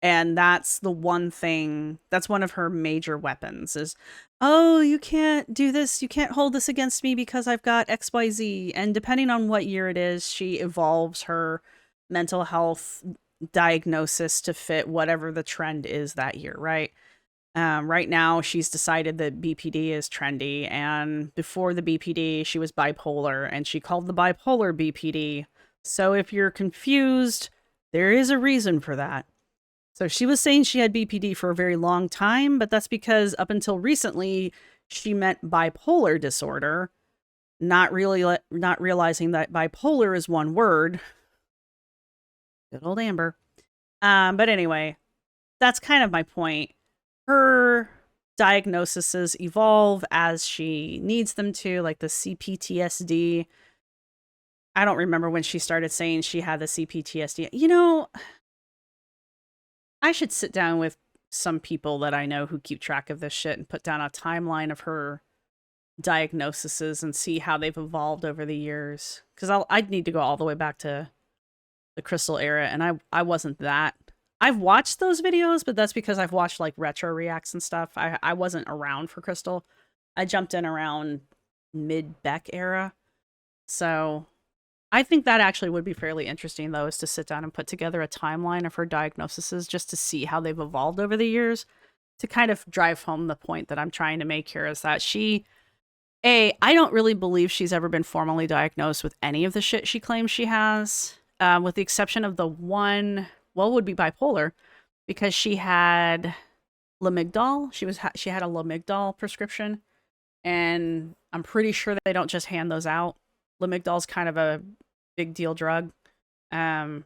And that's the one thing, that's one of her major weapons is, oh, you can't do this, you can't hold this against me because I've got XYZ. And depending on what year it is, she evolves her mental health diagnosis to fit whatever the trend is that year, right? Right now, she's decided that BPD is trendy, and before the BPD, she was bipolar, and she called the bipolar BPD. So if you're confused, there is a reason for that. So she was saying she had BPD for a very long time, but that's because up until recently, she meant bipolar disorder, not realizing that bipolar is one word. Good old Amber. But anyway, that's kind of my point. Her diagnoses evolve as she needs them to, like the CPTSD. I don't remember when she started saying she had the CPTSD. You know, I should sit down with some people that I know who keep track of this shit and put down a timeline of her diagnoses and see how they've evolved over the years. Because I'd need to go all the way back to the Crystal era, and I wasn't that I've watched those videos, but that's because I've watched like retro reacts and stuff. I wasn't around for Crystal. I jumped in around mid Beck era. So I think that actually would be fairly interesting, though, is to sit down and put together a timeline of her diagnoses just to see how they've evolved over the years, to kind of drive home the point that I'm trying to make here, is that I don't really believe she's ever been formally diagnosed with any of the shit she claims she has, with the exception of the one, would be bipolar, because she had Lamigdal. She had a Lamigdal prescription, and I'm pretty sure that they don't just hand those out. Lamigdal's kind of a big deal drug. So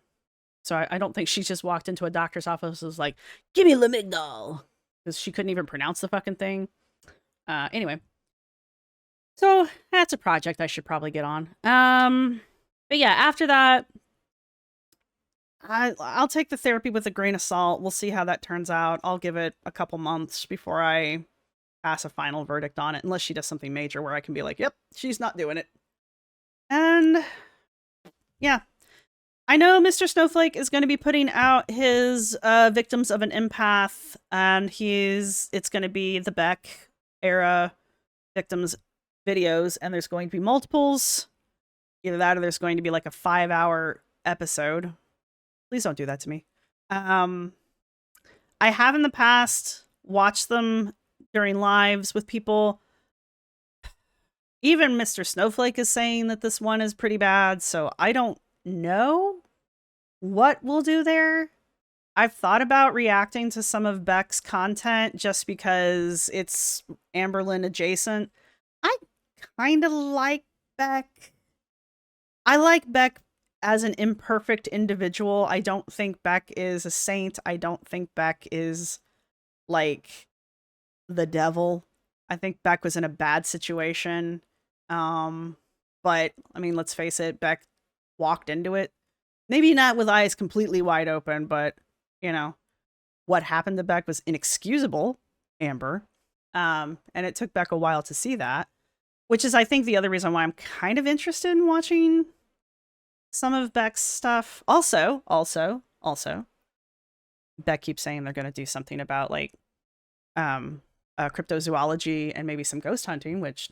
I don't think she just walked into a doctor's office and was like, give me Lamigdal, because she couldn't even pronounce the fucking thing. Anyway. So that's a project I should probably get on. But yeah, after that, I'll take the therapy with a grain of salt. We'll see how that turns out. I'll give it a couple months before I pass a final verdict on it, unless she does something major where I can be like, yep, she's not doing it. And yeah, I know Mr. Snowflake is going to be putting out his Victims of an Empath, and it's going to be the Beck era victims videos, and there's going to be multiples. Either that or there's going to be like a 5-hour episode. Please don't do that to me. I have in the past watched them during lives with people. Even Mr. Snowflake is saying that this one is pretty bad, so I don't know what we'll do there. I've thought about reacting to some of Beck's content just because it's Amberlynn adjacent. I kind of like Beck. I like Beck as an imperfect individual. I don't think Beck is a saint. I don't think Beck is like the devil. I think Beck was in a bad situation. But I mean, let's face it, Beck walked into it. Maybe not with eyes completely wide open, but you know, what happened to Beck was inexcusable, Amber. And it took Beck a while to see that, which is, I think, the other reason why I'm kind of interested in watching some of Beck's stuff. Also, Beck keeps saying they're going to do something about like, cryptozoology and maybe some ghost hunting, which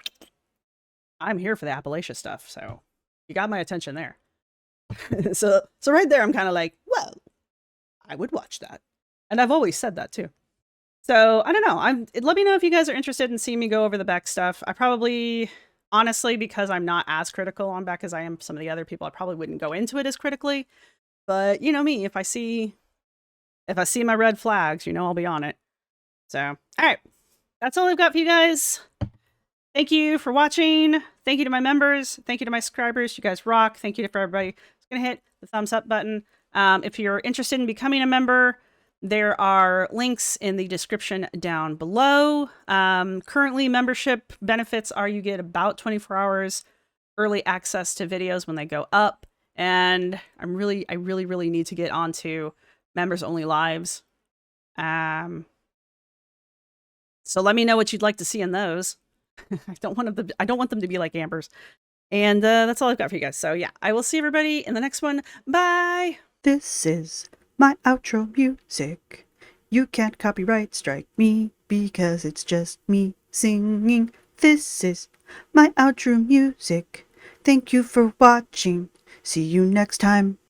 I'm here for the Appalachia stuff. So you got my attention there. so right there, I'm kind of like, well, I would watch that. And I've always said that too. So I don't know. Let me know if you guys are interested in seeing me go over the Beck stuff. I probably, honestly, because I'm not as critical on Beck as I am some of the other people, I probably wouldn't go into it as critically. But you know me, if I see my red flags, you know I'll be on it. So, all right. That's all I've got for you guys. Thank you for watching. Thank you to my members. Thank you to my subscribers. You guys rock. Thank you for everybody who's going to hit the thumbs up button. If you're interested in becoming a member, there are links in the description down below. Currently, membership benefits are you get about 24 hours early access to videos when they go up. And I really need to get onto members only lives. So let me know what you'd like to see in those. I don't want them to be like Amber's. And that's all I've got for you guys. So yeah, I will see everybody in the next one. Bye. This is my outro music. You can't copyright strike me because it's just me singing. This is my outro music. Thank you for watching. See you next time.